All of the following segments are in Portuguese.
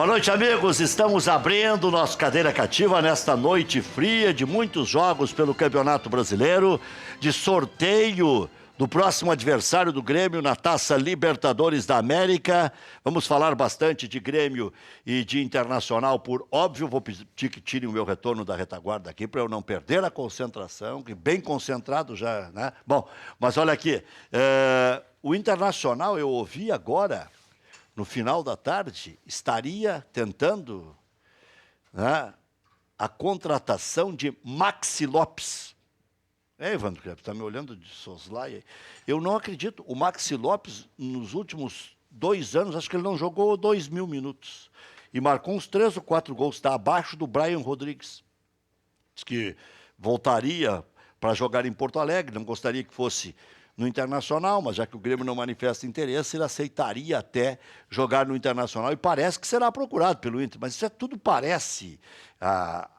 Boa noite, amigos. Estamos abrindo o nosso Cadeira Cativa nesta noite fria de muitos jogos pelo Campeonato Brasileiro, de sorteio do próximo adversário do Grêmio na Taça Libertadores da América. Vamos falar bastante de Grêmio e de Internacional, por óbvio. Vou pedir que tirem o meu retorno da retaguarda aqui para eu não perder a concentração, que bem concentrado já, né? Bom, mas olha aqui, o Internacional eu ouvi agora, no final da tarde, estaria tentando, né, a contratação de Maxi Lopes. Evandro, está me olhando de soslaio. Eu não acredito. O Maxi Lopes, nos últimos 2 anos, acho que ele não jogou 2.000 minutos. E marcou uns 3 ou 4 gols. Está abaixo do Brian Rodrigues. Diz que voltaria para jogar em Porto Alegre, não gostaria que fosse no Internacional, mas já que o Grêmio não manifesta interesse, ele aceitaria até jogar no Internacional, e parece que será procurado pelo Inter, mas isso tudo parece,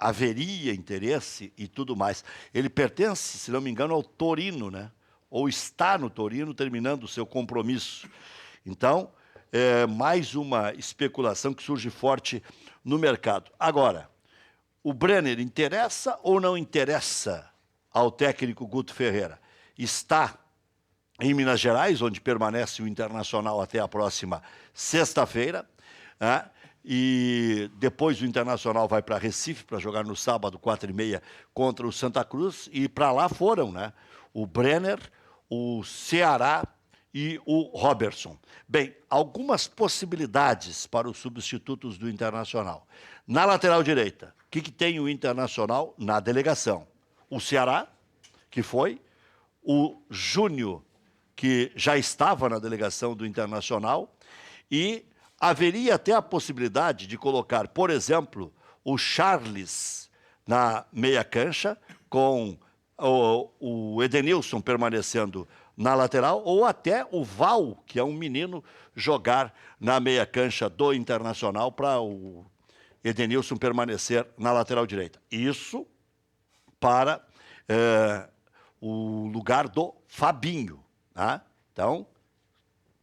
haveria interesse e tudo mais. Ele pertence, se não me engano, ao Torino, né? Ou está no Torino, terminando o seu compromisso. Então, mais uma especulação que surge forte no mercado. Agora, o Brenner interessa ou não interessa ao técnico Guto Ferreira? Está em Minas Gerais, onde permanece o Internacional até a próxima sexta-feira, né? E depois o Internacional vai para Recife para jogar no sábado, 4h30, contra o Santa Cruz, e para lá foram, né, o Brenner, o Ceará e o Robertson. Bem, algumas possibilidades para os substitutos do Internacional. Na lateral direita, o que tem o Internacional na delegação? O Ceará, que foi, o Júnior, que já estava na delegação do Internacional, e haveria até a possibilidade de colocar, por exemplo, o Charles na meia cancha, com o Edenilson permanecendo na lateral, ou até o Val, que é um menino, jogar na meia cancha do Internacional para o Edenilson permanecer na lateral direita. Isso para o lugar do Fabinho. Tá? Então,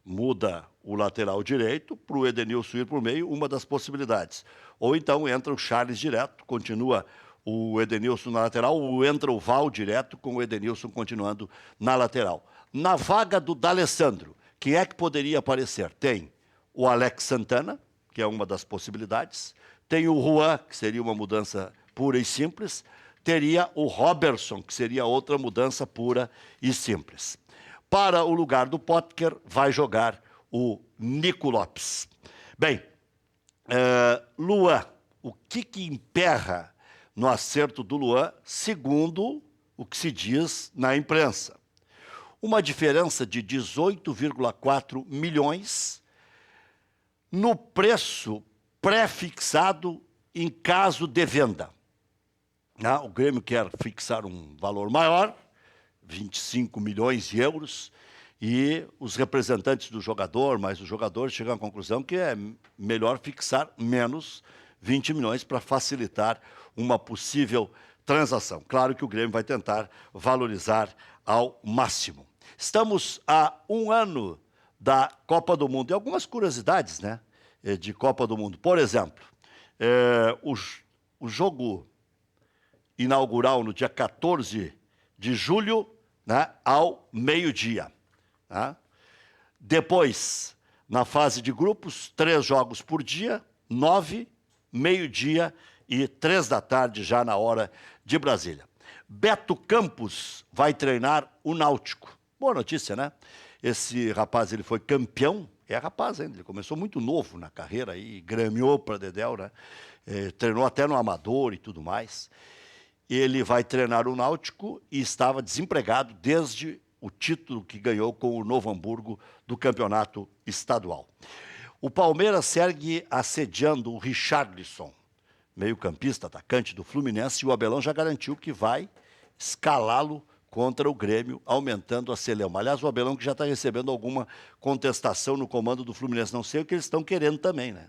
muda o lateral direito para o Edenilson ir por meio, uma das possibilidades. Ou então entra o Charles direto, continua o Edenilson na lateral, ou entra o Val direto com o Edenilson continuando na lateral. Na vaga do D'Alessandro, quem é que poderia aparecer? Tem o Alex Santana, que é uma das possibilidades, tem o Juan, que seria uma mudança pura e simples, teria o Robertson, que seria outra mudança pura e simples. Para o lugar do Potker, vai jogar o Nico Lopes. Bem, Luan, o que emperra no acerto do Luan, segundo o que se diz na imprensa? Uma diferença de 18,4 milhões no preço pré-fixado em caso de venda. O Grêmio quer fixar um valor maior, 25 milhões de euros, e os representantes do jogador, mas os jogadores chegam à conclusão que é melhor fixar menos 20 milhões para facilitar uma possível transação. Claro que o Grêmio vai tentar valorizar ao máximo. Estamos a 1 ano da Copa do Mundo. E algumas curiosidades, né, de Copa do Mundo. Por exemplo, o jogo inaugural no dia 14 de julho, né, ao meio-dia. Tá? Depois, na fase de grupos, 3 jogos por dia, 9, meio-dia e 3 da tarde, já na hora de Brasília. Beto Campos vai treinar o Náutico. Boa notícia, né? Esse rapaz, ele foi campeão, é rapaz ainda, ele começou muito novo na carreira, e gremiou para Dedéu, né? Treinou até no Amador e tudo mais. Ele vai treinar o Náutico e estava desempregado desde o título que ganhou com o Novo Hamburgo do campeonato estadual. O Palmeiras segue assediando o Richarlison, meio-campista, atacante do Fluminense, e o Abelão já garantiu que vai escalá-lo contra o Grêmio, aumentando a celeuma. Aliás, o Abelão que já está recebendo alguma contestação no comando do Fluminense. Não sei o que eles estão querendo também, né?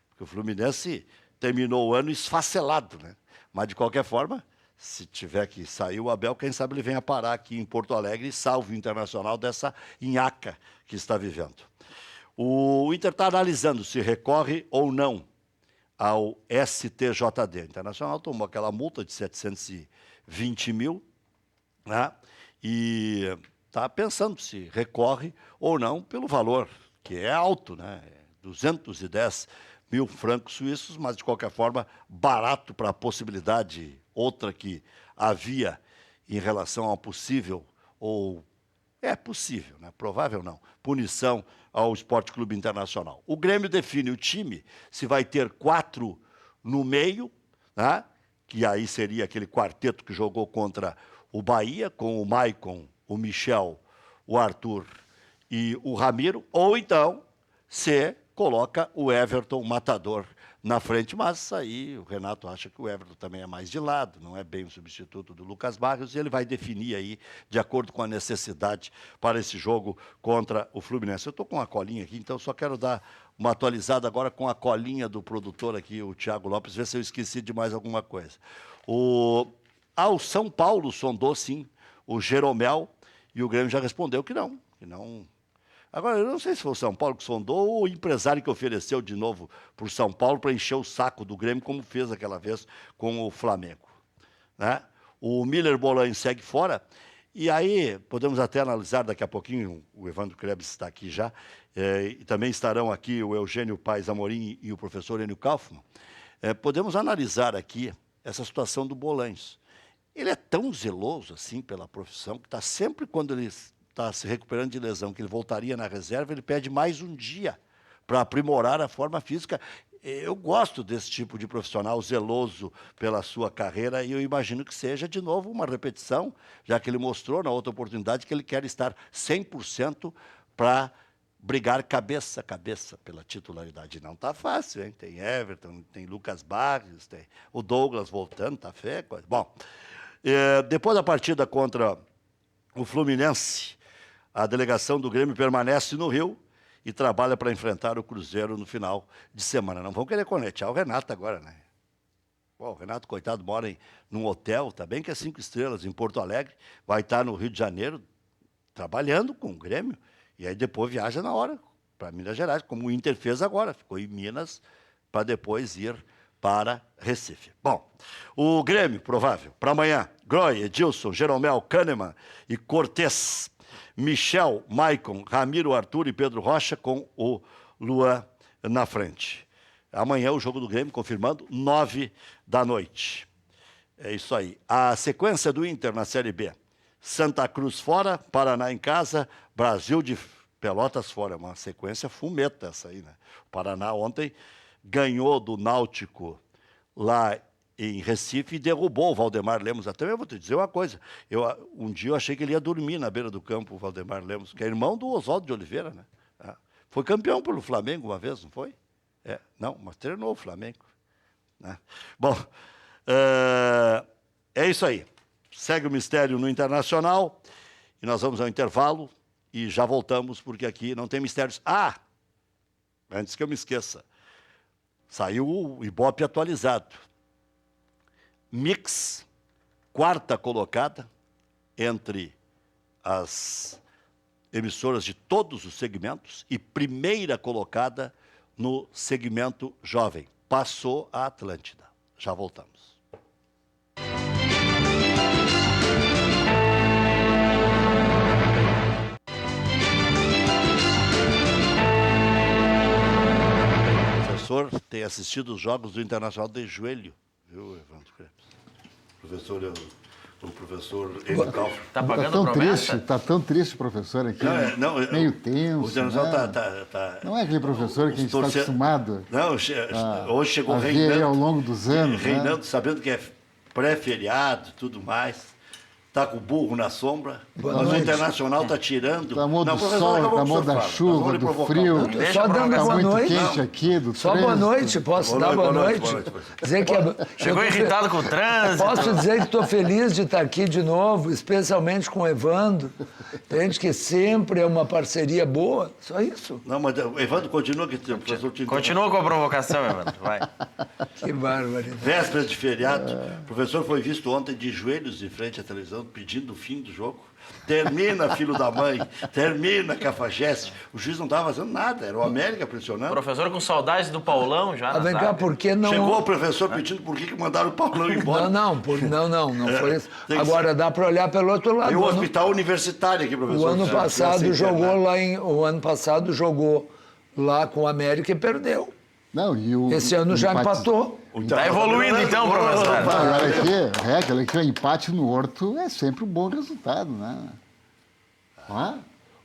Porque o Fluminense terminou o ano esfacelado, né? Mas, de qualquer forma, se tiver que sair o Abel, quem sabe ele venha parar aqui em Porto Alegre e salve o Internacional dessa nhaca que está vivendo. O Inter está analisando se recorre ou não ao STJD. O Internacional tomou aquela multa de 720 mil, né? E está pensando se recorre ou não pelo valor, que é alto, né? 210 mil francos suíços, mas, de qualquer forma, barato para a possibilidade outra que havia em relação a possível, ou é possível, né? Provável não, punição ao Esporte Clube Internacional. O Grêmio define o time, se vai ter 4 no meio, né? Que aí seria aquele quarteto que jogou contra o Bahia, com o Maicon, o Michel, o Arthur e o Ramiro, ou então se coloca o Everton Matador na frente, mas aí o Renato acha que o Everton também é mais de lado, não é bem o substituto do Lucas Barrios, e ele vai definir aí, de acordo com a necessidade, para esse jogo contra o Fluminense. Eu estou com uma colinha aqui, então só quero dar uma atualizada agora com a colinha do produtor aqui, o Thiago Lopes, ver se eu esqueci de mais alguma coisa. O São Paulo sondou, sim, o Jeromel, e o Grêmio já respondeu que não. Agora, eu não sei se foi o São Paulo que sondou ou o empresário que ofereceu de novo para o São Paulo para encher o saco do Grêmio, como fez aquela vez com o Flamengo, né? O Miller Bolan segue fora, e aí podemos até analisar daqui a pouquinho, o Evandro Krebs está aqui já, e também estarão aqui o Eugênio Paes Amorim e o professor Enio Kaufmann. Podemos analisar aqui essa situação do Bolaños. Ele é tão zeloso assim pela profissão que está sempre, quando ele está se recuperando de lesão, que ele voltaria na reserva, ele pede mais um dia para aprimorar a forma física. Eu gosto desse tipo de profissional zeloso pela sua carreira, e eu imagino que seja, de novo, uma repetição, já que ele mostrou na outra oportunidade que ele quer estar 100% para brigar cabeça a cabeça pela titularidade. Não está fácil, hein? Tem Everton, tem Lucas Barrios, tem o Douglas voltando, está feio. Bom, depois da partida contra o Fluminense, a delegação do Grêmio permanece no Rio e trabalha para enfrentar o Cruzeiro no final de semana. Não vão querer conetear o Renato agora, né? Pô, o Renato, coitado, mora num hotel, tá bem que é 5 estrelas, em Porto Alegre, vai estar no Rio de Janeiro trabalhando com o Grêmio, e aí depois viaja na hora para Minas Gerais, como o Inter fez agora, ficou em Minas para depois ir para Recife. Bom, o Grêmio, provável, para amanhã, Groy, Edilson, Jeromel, Kahneman e Cortez, Michel, Maicon, Ramiro, Arthur e Pedro Rocha, com o Luan na frente. Amanhã o jogo do Grêmio, confirmando, 21h. É isso aí. A sequência do Inter na Série B. Santa Cruz fora, Paraná em casa, Brasil de Pelotas fora. Uma sequência fumeta essa aí, né? O Paraná ontem ganhou do Náutico lá em Recife e derrubou o Valdemar Lemos. Até eu vou te dizer uma coisa, um dia eu achei que ele ia dormir na beira do campo, o Valdemar Lemos, que é irmão do Oswaldo de Oliveira, né? Foi campeão pelo Flamengo uma vez, não foi? Não, mas treinou o Flamengo, né? Bom, é isso aí. Segue o mistério no Internacional e nós vamos ao intervalo e já voltamos, porque aqui não tem mistérios. Antes que eu me esqueça, saiu o Ibope atualizado. Mix, 4ª colocada entre as emissoras de todos os segmentos e 1ª colocada no segmento jovem. Passou a Atlântida. Já voltamos. O professor tem assistido os jogos do Internacional de joelho. Viu, Evandro Krebs? O professor Enio Kaufmann. Tá pagando promessa? Tá tão triste o professor aqui. Meio tenso. O Internacional né? Não é aquele professor que a gente está acostumado. Não, hoje chegou reinando ao longo dos anos. Reinando, né? sabendo que é pré-feriado e tudo mais. Está com o burro na sombra, mas o Internacional está tirando. Reclamou do sol, reclamou da chuva, do frio. Só dando Tá boa muito noite. quente aqui, do Só trânsito. boa noite, posso dar boa noite? Dizer que Chegou irritado com o trânsito. Posso dizer que estou feliz de estar aqui de novo, especialmente com o Evandro. Entende que sempre é uma parceria boa, só isso. Não, mas o Evandro continua que o professor te Continua com a provocação, Evandro. Vai. Que barbaridade. Véspera de feriado, o professor foi visto ontem de joelhos em frente à televisão, falando, pedindo o fim do jogo. Termina, filho da mãe. Termina, Cafajeste. O juiz não estava fazendo nada, era o América pressionando. Professor com saudades do Paulão já. Vem cá, por que não... Chegou o professor pedindo por que mandaram o Paulão embora. Não foi isso. Tem que Agora, dá para olhar pelo outro lado. E o hospital universitário aqui, professor. O ano passado jogou o ano passado jogou lá com o América e perdeu. Não, e o, Esse ano já empatou. Tá evoluindo então, professor. Agora aqui, o empate no Horto é sempre um bom resultado, né? Não é?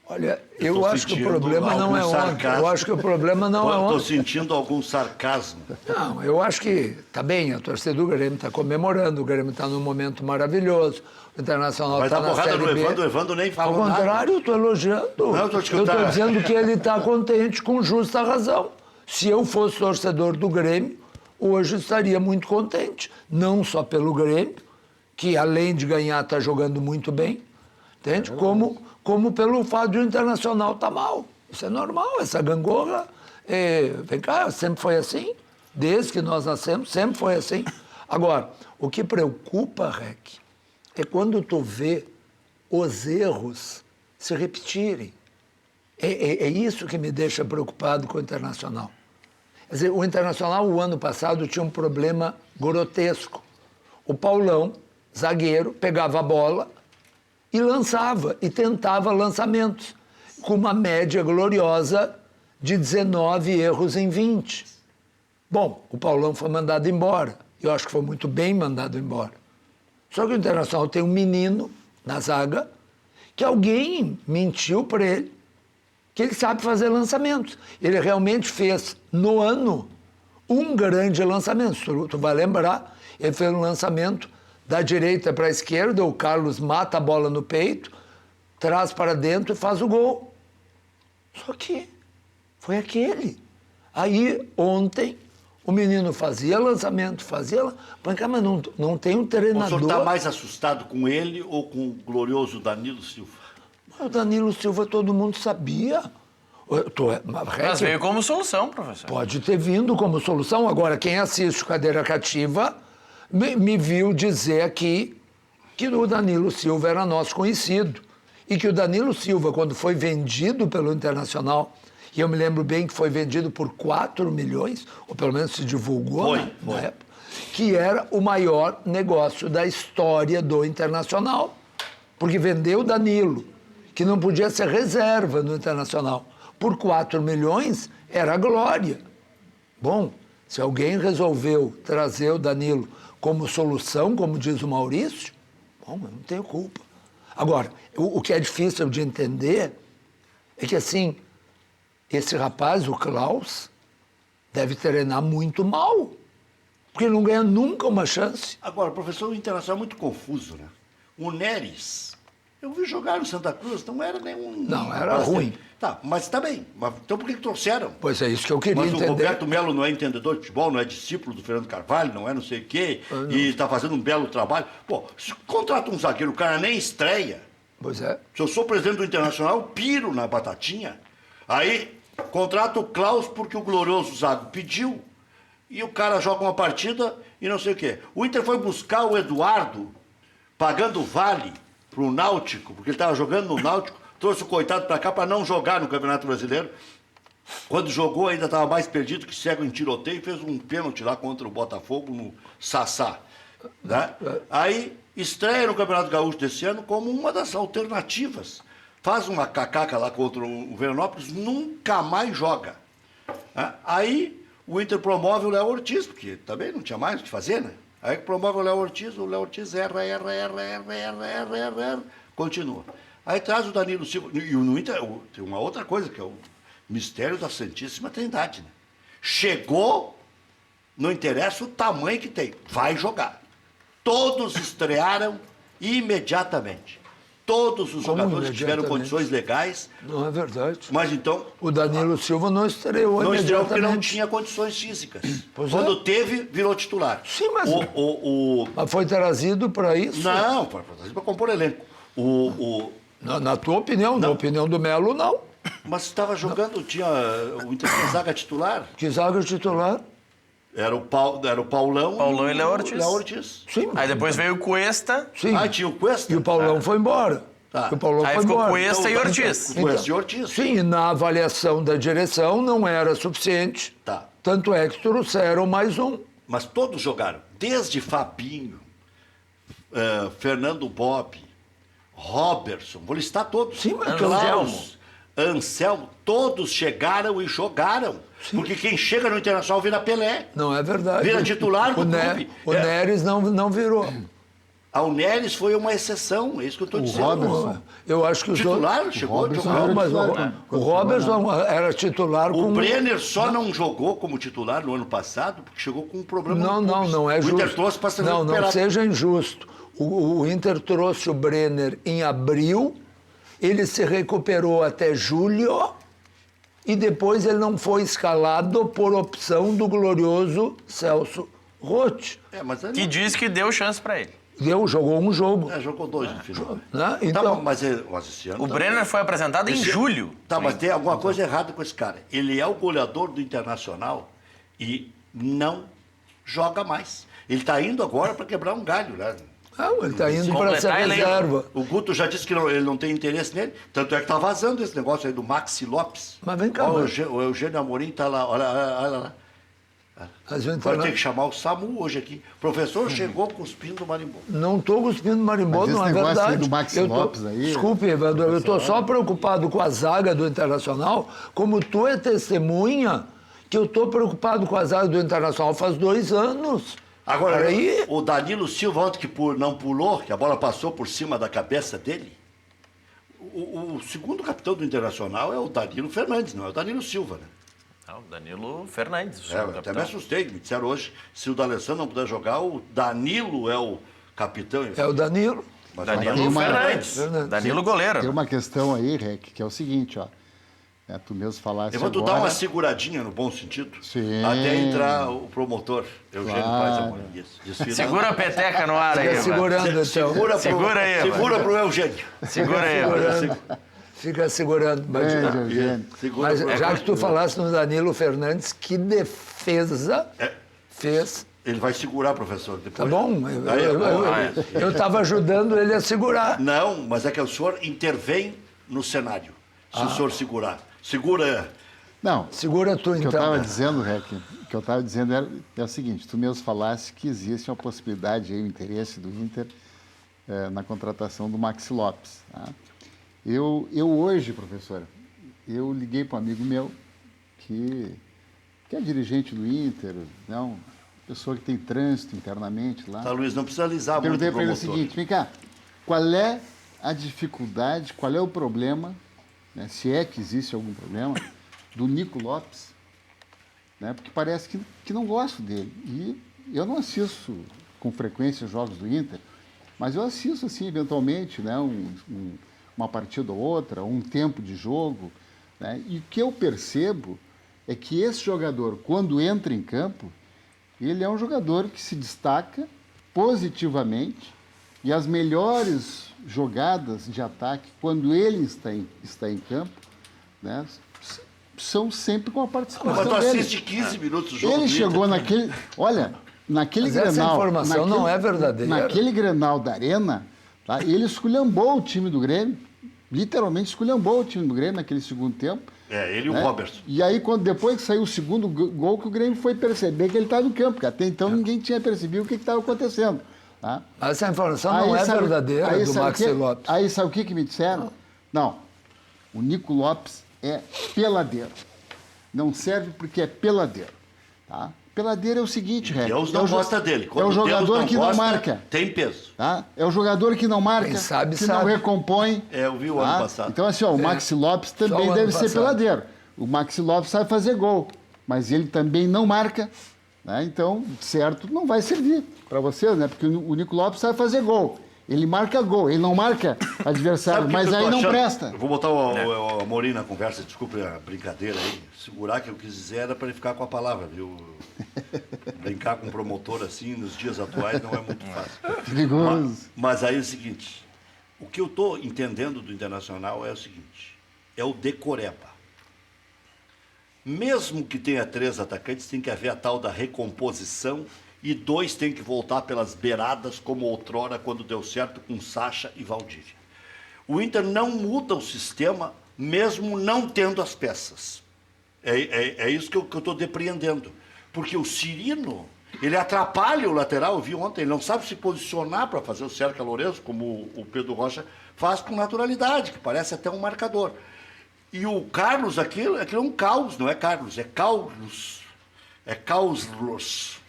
Olha, Eu eu tô acho que o sentindo problema não é algum ontem. sarcasmo. Eu acho que o problema não é Estou ontem. sentindo algum sarcasmo. Não, eu acho que tá bem, a torcida do Grêmio está comemorando, o Grêmio está num momento maravilhoso, o Internacional Mas está tá na porrada Série do B. Evandro, o Evandro nem Ao falou nada. contrário, eu estou elogiando. Não, eu tô te escutando. estou dizendo que ele está contente com justa razão. Se eu fosse torcedor do Grêmio, hoje estaria muito contente. Não só pelo Grêmio, que além de ganhar está jogando muito bem, entende? Como pelo fato de o Internacional estar mal. Isso é normal, essa gangorra. Vem cá, sempre foi assim. Desde que nós nascemos, sempre foi assim. Agora, o que preocupa, Rec, é quando tu vê os erros se repetirem. É isso que me deixa preocupado com o Internacional. Quer dizer, o Internacional, o ano passado, tinha um problema grotesco. O Paulão, zagueiro, pegava a bola e lançava, e tentava lançamentos, com uma média gloriosa de 19 erros em 20. Bom, o Paulão foi mandado embora. Eu acho que foi muito bem mandado embora. Só que o Internacional tem um menino na zaga que alguém mentiu para ele que ele sabe fazer lançamentos. Ele realmente fez, no ano, um grande lançamento. Tu vai lembrar, ele fez um lançamento da direita para a esquerda, o Carlos mata a bola no peito, traz para dentro e faz o gol. Só que foi aquele. Aí, ontem, o menino fazia lançamento, mas não tem um O treinador... senhor está mais assustado com ele ou com o glorioso Danilo Silva? O Danilo Silva todo mundo sabia. Mas veio como solução, professor. Pode ter vindo como solução. Agora, quem assiste Cadeira Cativa me viu dizer aqui que o Danilo Silva era nosso conhecido. E que o Danilo Silva, quando foi vendido pelo Internacional, e eu me lembro bem que foi vendido por 4 milhões, ou pelo menos se divulgou na época, que era o maior negócio da história do Internacional. Porque vendeu o Danilo, que não podia ser reserva no Internacional, por 4 milhões, era glória. Bom, se alguém resolveu trazer o Danilo como solução, como diz o Maurício, bom, eu não tenho culpa. Agora, o que é difícil de entender é que, assim, esse rapaz, o Klaus, deve treinar muito mal, porque não ganha nunca uma chance. Agora, professor, o Internacional é muito confuso, né? O Neres, eu vi jogar no Santa Cruz, não era nenhum... Não, era ruim. Tá, mas tá bem. Mas, então por que trouxeram? Pois é isso que eu queria Mas entender. o Roberto Melo não é entendedor de futebol, não é discípulo do Fernando Carvalho, não é não sei o quê, e está fazendo um belo trabalho. Pô, se contrata um zagueiro, o cara nem estreia. Pois é. Se eu sou presidente do Internacional, eu piro na batatinha. Aí, contrata o Klaus porque o glorioso Zago pediu, e o cara joga uma partida e não sei o quê. O Inter foi buscar o Eduardo, pagando vale pro Náutico, porque ele estava jogando no Náutico, trouxe o coitado para cá para não jogar no Campeonato Brasileiro. Quando jogou, ainda estava mais perdido que cego em tiroteio, fez um pênalti lá contra o Botafogo no Sassá. Né? Aí estreia no Campeonato Gaúcho desse ano como uma das alternativas. Faz uma cacaca lá contra o Veranópolis, nunca mais joga. Né? Aí o Inter promove o Léo Ortiz, porque também não tinha mais o que fazer, né? Aí promove o Léo Ortiz erra, continua. Aí traz o Danilo Silva. E no Inter tem uma outra coisa, que é o mistério da Santíssima Trindade. Né? Chegou, não interessa o tamanho que tem, vai jogar. Todos estrearam imediatamente. Todos os jogadores que tiveram condições legais. Não é verdade. Mas então... O Danilo Silva não estreou não estreou imediatamente. porque não tinha condições físicas. Pois Quando teve, virou titular. Sim, mas... Mas foi trazido para isso? Não, foi trazido para compor elenco. Na tua opinião, não. Na opinião do Melo, não. Mas estava jogando, o Inter tinha zaga titular. Que zaga titular? Era o Paulão. Paulão e Léo Ortiz. Léo Ortiz. Sim. Aí depois veio o Cuesta. Sim. Ah, tinha o Cuesta? E o Paulão foi embora. Tá. E o Paulão Aí foi ficou embora. Cuesta e Ortiz. Cuesta e Ortiz. Sim, e na avaliação da direção não era suficiente. Tá. Tanto é que trouxeram mais um. Mas todos jogaram. Desde Fabinho, Fernando Bob, Robertson, vou listar todos. Sim, mas Klaus, Anselmo, todos chegaram e jogaram. Porque quem chega no Internacional vira Pelé. Não é verdade. Vira titular do clube. O Neres não virou. O Neres foi uma exceção, é isso que eu estou dizendo. Robertson. Eu acho que O os titular chegou a Robertson jogar. Não, mas titular, o Robertson era titular com... O Brenner só não jogou como titular no ano passado porque chegou com um problema Não, no pulso. não é justo. O Inter trouxe para ser não recuperado. seja injusto. O Inter trouxe o Brenner em abril, ele se recuperou até julho e depois ele não foi escalado por opção do glorioso Celso Roth. Mas ele Que diz que deu chance pra ele. Jogou um jogo. jogou 2 no final. Né? Então, Então, mas esse ano... O Brenner foi apresentado em julho. Tá, mas tem alguma coisa errada com esse cara. Ele é o goleador do Internacional e não joga mais. Ele está indo agora para quebrar um galho, né? ele está indo para ser completar elenco. reserva. O Guto já disse que ele não tem interesse nele, tanto é que está vazando esse negócio aí do Maxi Lopes. Mas vem cá, Ó, mas- o Eugênio Amorim está lá, olha lá. Mas o Vai ter que Interna- chamar o SAMU hoje aqui. O professor chegou cuspindo o marimbondo. Não estou cuspindo marimbondo, Mas esse não é negócio aí verdade. do Maxi Lopes aí- Desculpe, Evandro, eu estou só preocupado com a zaga do Internacional, como tu é testemunha que eu estou preocupado com a zaga do Internacional faz 2 anos. Agora, Aí, o Danilo Silva, ontem que não pulou, que a bola passou por cima da cabeça dele, o segundo capitão do Internacional é o Danilo Fernandes, não é o Danilo Silva, né? Não, Danilo Fernandes. o É, eu segundo até me capitão. assustei, me disseram hoje, se o D'Alessandro não puder jogar, o Danilo é o capitão. é o Danilo. Mas Danilo tem uma- Fernandes. Danilo goleiro. Tem uma questão aí, Rec, que é o seguinte, ó. Tu mesmo falaste Eu vou agora... dar uma seguradinha no bom sentido, Sim. até entrar o promotor, Eugênio Claro. Paz Amorim. Isso, desfilando. Segura a peteca no ar aí. Fica Evandro. segurando, então. Segura aí, Segura pro Eugênio. Segura aí. Evandro. Fica segurando. Mas, Eugênio. Segura mas pro já que tu falaste no Danilo Fernandes, que defesa fez. Ele vai segurar, professor. Depois. Tá bom? Aí, Eu estava ajudando ele a segurar. Não, mas é que o senhor intervém no cenário. Se o senhor segurar. Segura. Não, Segura tu, o que eu então. estava dizendo, Rec, o que eu estava dizendo é o seguinte, tu mesmo falaste que existe uma possibilidade aí, o interesse do Inter na contratação do Maxi Lopes. Tá? Eu hoje, professora, eu liguei para um amigo meu que é dirigente do Inter, não, pessoa que tem trânsito internamente lá. Tá, Luiz, não precisa alisar muito Perguntei o para ele o promotor. seguinte, vem cá, qual é a dificuldade, qual é o problema, né, se é que existe algum problema, do Nico Lopes, né, porque parece que não gosto dele. E eu não assisto com frequência os jogos do Inter, mas eu assisto, assim, eventualmente, né, uma partida ou outra, um tempo de jogo, né, e o que eu percebo é que esse jogador, quando entra em campo, ele é um jogador que se destaca positivamente e as melhores jogadas de ataque, quando ele está em campo, né, são sempre com a participação Mas tu dele. assiste 15 minutos do jogo Ele do chegou Inter. naquele... Olha, naquele Mas essa Grenal... informação não é verdadeira. Naquele Grenal da Arena, tá, ele esculhambou o time do Grêmio, literalmente esculhambou o time do Grêmio naquele segundo tempo. É, ele e né? o Robertson. E aí, depois que saiu o segundo gol, que o Grêmio foi perceber que ele estava no campo, porque até então ninguém tinha percebido o que estava acontecendo. Tá? Essa informação não é sabe- verdadeira aí do sabe Maxi Lopes. Aí sabe o que me disseram? Não, o Nico Lopes é peladeiro. Não serve porque é peladeiro. Tá? Peladeiro é o seguinte, Rec, Deus não gosta dele. É Quando o jogador Deus que não gosta, marca. Tem peso. Tá? É o jogador que não marca, Quem sabe, que não sabe. recompõe. É, eu vi o tá? ano passado. Então, assim, ó, o Maxi Lopes Só também o ano deve ser passado. peladeiro. O Maxi Lopes sabe fazer gol, mas ele também não marca. Né? Então, certo, não vai servir para vocês, né? Porque o Nico Lopes sabe fazer gol. Ele marca gol, ele não marca adversário, Sabe o que mas que eu tô aí não achando? presta. Eu vou botar o Amorim na conversa, desculpe a brincadeira aí. Segurar que eu quis dizer era para ele ficar com a palavra, viu? Brincar com um promotor assim nos dias atuais não é muito fácil. Perigoso. Mas aí é o seguinte, o que eu estou entendendo do Internacional é o seguinte, é o decoreba. mesmo que tenha 3 atacantes, tem que haver a tal da recomposição e 2 tem que voltar pelas beiradas, como outrora, quando deu certo com Sacha e Valdívia. O Inter não muda o sistema, mesmo não tendo as peças. É isso que eu estou depreendendo. Porque o Cirino, ele atrapalha o lateral, eu vi ontem, ele não sabe se posicionar para fazer o Sérgio Lourenço, como o Pedro Rocha faz com naturalidade, que parece até um marcador. E o Carlos, aquilo é um caos, não é Carlos, é Carlos. É Causlos.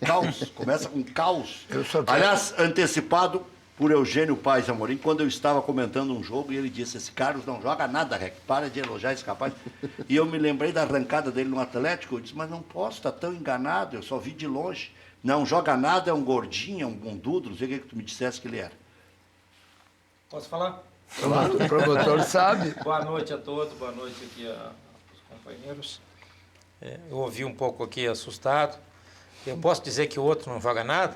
Caos, começa com caos. Aliás, antecipado por Eugênio Paes Amorim, quando eu estava comentando um jogo, e ele disse, esse Carlos não joga nada, Rec, para de elogiar esse capaz. E eu me lembrei da arrancada dele no Atlético, eu disse, mas não posso estar tão enganado, eu só vi de longe. Não joga nada, é um gordinho, é um bundudo, não sei o que tu me dissesse que ele era. Posso falar? Claro, o promotor sabe. Boa noite a todos, boa noite aqui aos companheiros. Eu ouvi um pouco aqui assustado. Eu posso dizer que o outro não joga nada?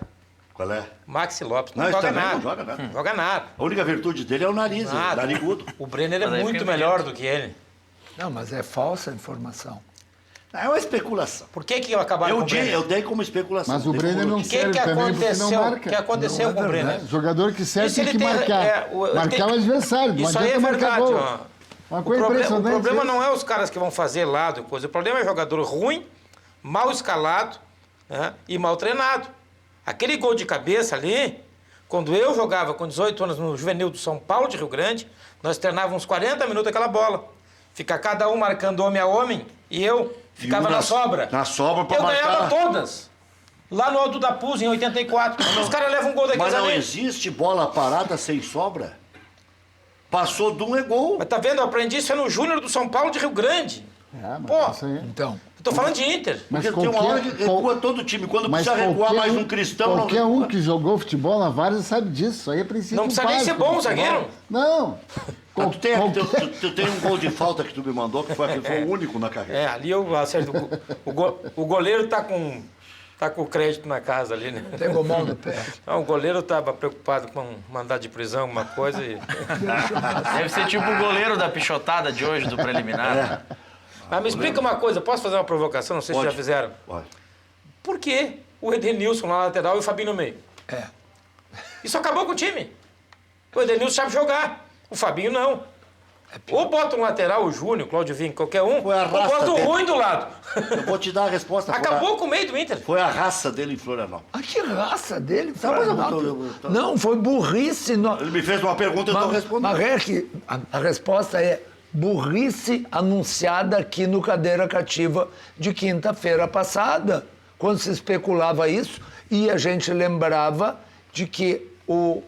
Qual é? Maxi Lopes não, Não, joga também nada. não joga nada. Não joga nada. A única virtude dele é o nariz, Nada. narigudo. O Brenner é Mas aí muito fica melhor bonito. do que ele. Não, mas é falsa a informação. É uma especulação. Por que acabaram com o Brenner? Eu dei como especulação. Mas o dei Brenner como não notícia. O que serve também porque não aconteceu, marca. que aconteceu Não é com o Brenner? verdade. Jogador que serve Isso tem ele que tem- marcar. Marcar tem- o adversário, não Isso aí é adianta marcar verdade. gol. Ó. Uma O coisa impressionante. problema isso. não é os caras que vão fazer lado e coisa. O problema é jogador ruim, mal escalado, né, e mal treinado. Aquele gol de cabeça ali, quando eu jogava com 18 anos no Juvenil do São Paulo de Rio Grande, nós treinávamos 40 minutos aquela bola. Fica cada um marcando homem a homem e eu ficava um na sobra. Na sobra para Eu marcar. ganhava todas. Lá no Alto da Puz, em 84. Os caras levam um gol daqueles Mas não ali. existe bola parada sem sobra. Passou de um é gol. Mas tá vendo? Eu aprendi isso no Júnior do São Paulo de Rio Grande. É, mas Pô. isso aí. Então, Eu tô falando de Inter. Mas Porque tem uma hora que recua qual- todo o time. Quando mas precisa recuar qualquer mais um- um cristão, não Qualquer recua. um que jogou futebol na várzea sabe disso. Isso aí é princípio Não precisa nem ser básico bom, do futebol. zagueiro. Não. Ah, tu, tem, Qualquer- tu tem um gol de falta que tu me mandou, que foi o único na carreira. É, ali eu acerto. O goleiro tá com o crédito na casa ali, né? pegou mal no pé. Não, o goleiro tava preocupado com mandar de prisão, alguma coisa e... Deve ser tipo o goleiro da pichotada de hoje, do preliminar. Mas me explica uma coisa, posso fazer uma provocação? Não sei se Pode. já fizeram. Olha, Por que o Edenilson na lateral e o Fabinho no meio? É. Isso acabou com o time. O Edenilson sabe jogar, o Fabinho não. Ou bota um lateral, o Júnior, o Cláudio Vinho, qualquer um, Foi a ou raça bota o dele. ruim do lado. eu vou te dar a resposta. Acabou com o meio do Inter. Foi a raça dele em Florianópolis. Ah, que raça dele. Tá, mas eu Florianópolis. tô- Não, foi burrice. Ele me fez uma pergunta e eu estou respondendo. Marek, a resposta é burrice anunciada aqui no Cadeira Cativa de quinta-feira passada, quando se especulava isso e a gente lembrava de que o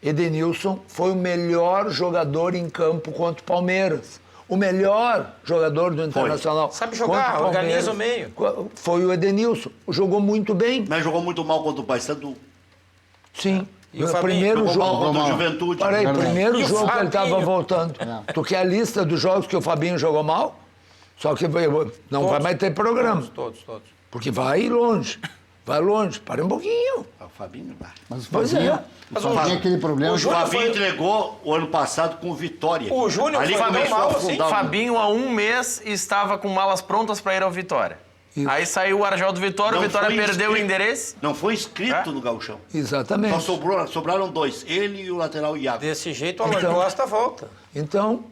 Edenilson foi o melhor jogador em campo contra o Palmeiras. O melhor jogador do Internacional. Sabe jogar, contra o Palmeiras organiza o meio. Foi o Edenilson. Jogou muito bem. Mas jogou muito mal contra o Paysandu. Sim. E o No Fabinho? primeiro Jogou mal jogo. contra o mal. Juventude. Peraí, Verdade. primeiro E o jogo que ele estava Fabinho? voltando. É. Tu quer a lista dos jogos que o Fabinho jogou mal? Só que não vai mais ter programa. Todos. Porque vai longe. Vai longe. Para um pouquinho. O Fabinho dá. Mas o Pois Fabinho, é. o Mas Fabinho o- é aquele problema. o O Júnior Fabinho foi- entregou o ano passado com vitória. O Júnior Ali foi tão começou a mal assim. afundar o- Fabinho, há um mês, estava com malas prontas para ir ao Vitória. Isso. Aí saiu o Argel do Vitória, o Não Vitória foi perdeu o inscrito. endereço. Não foi inscrito É? no gauchão. Exatamente. Só sobraram 2. Ele e o lateral Iago. Desse jeito, o Alan Então- Costa volta. Então,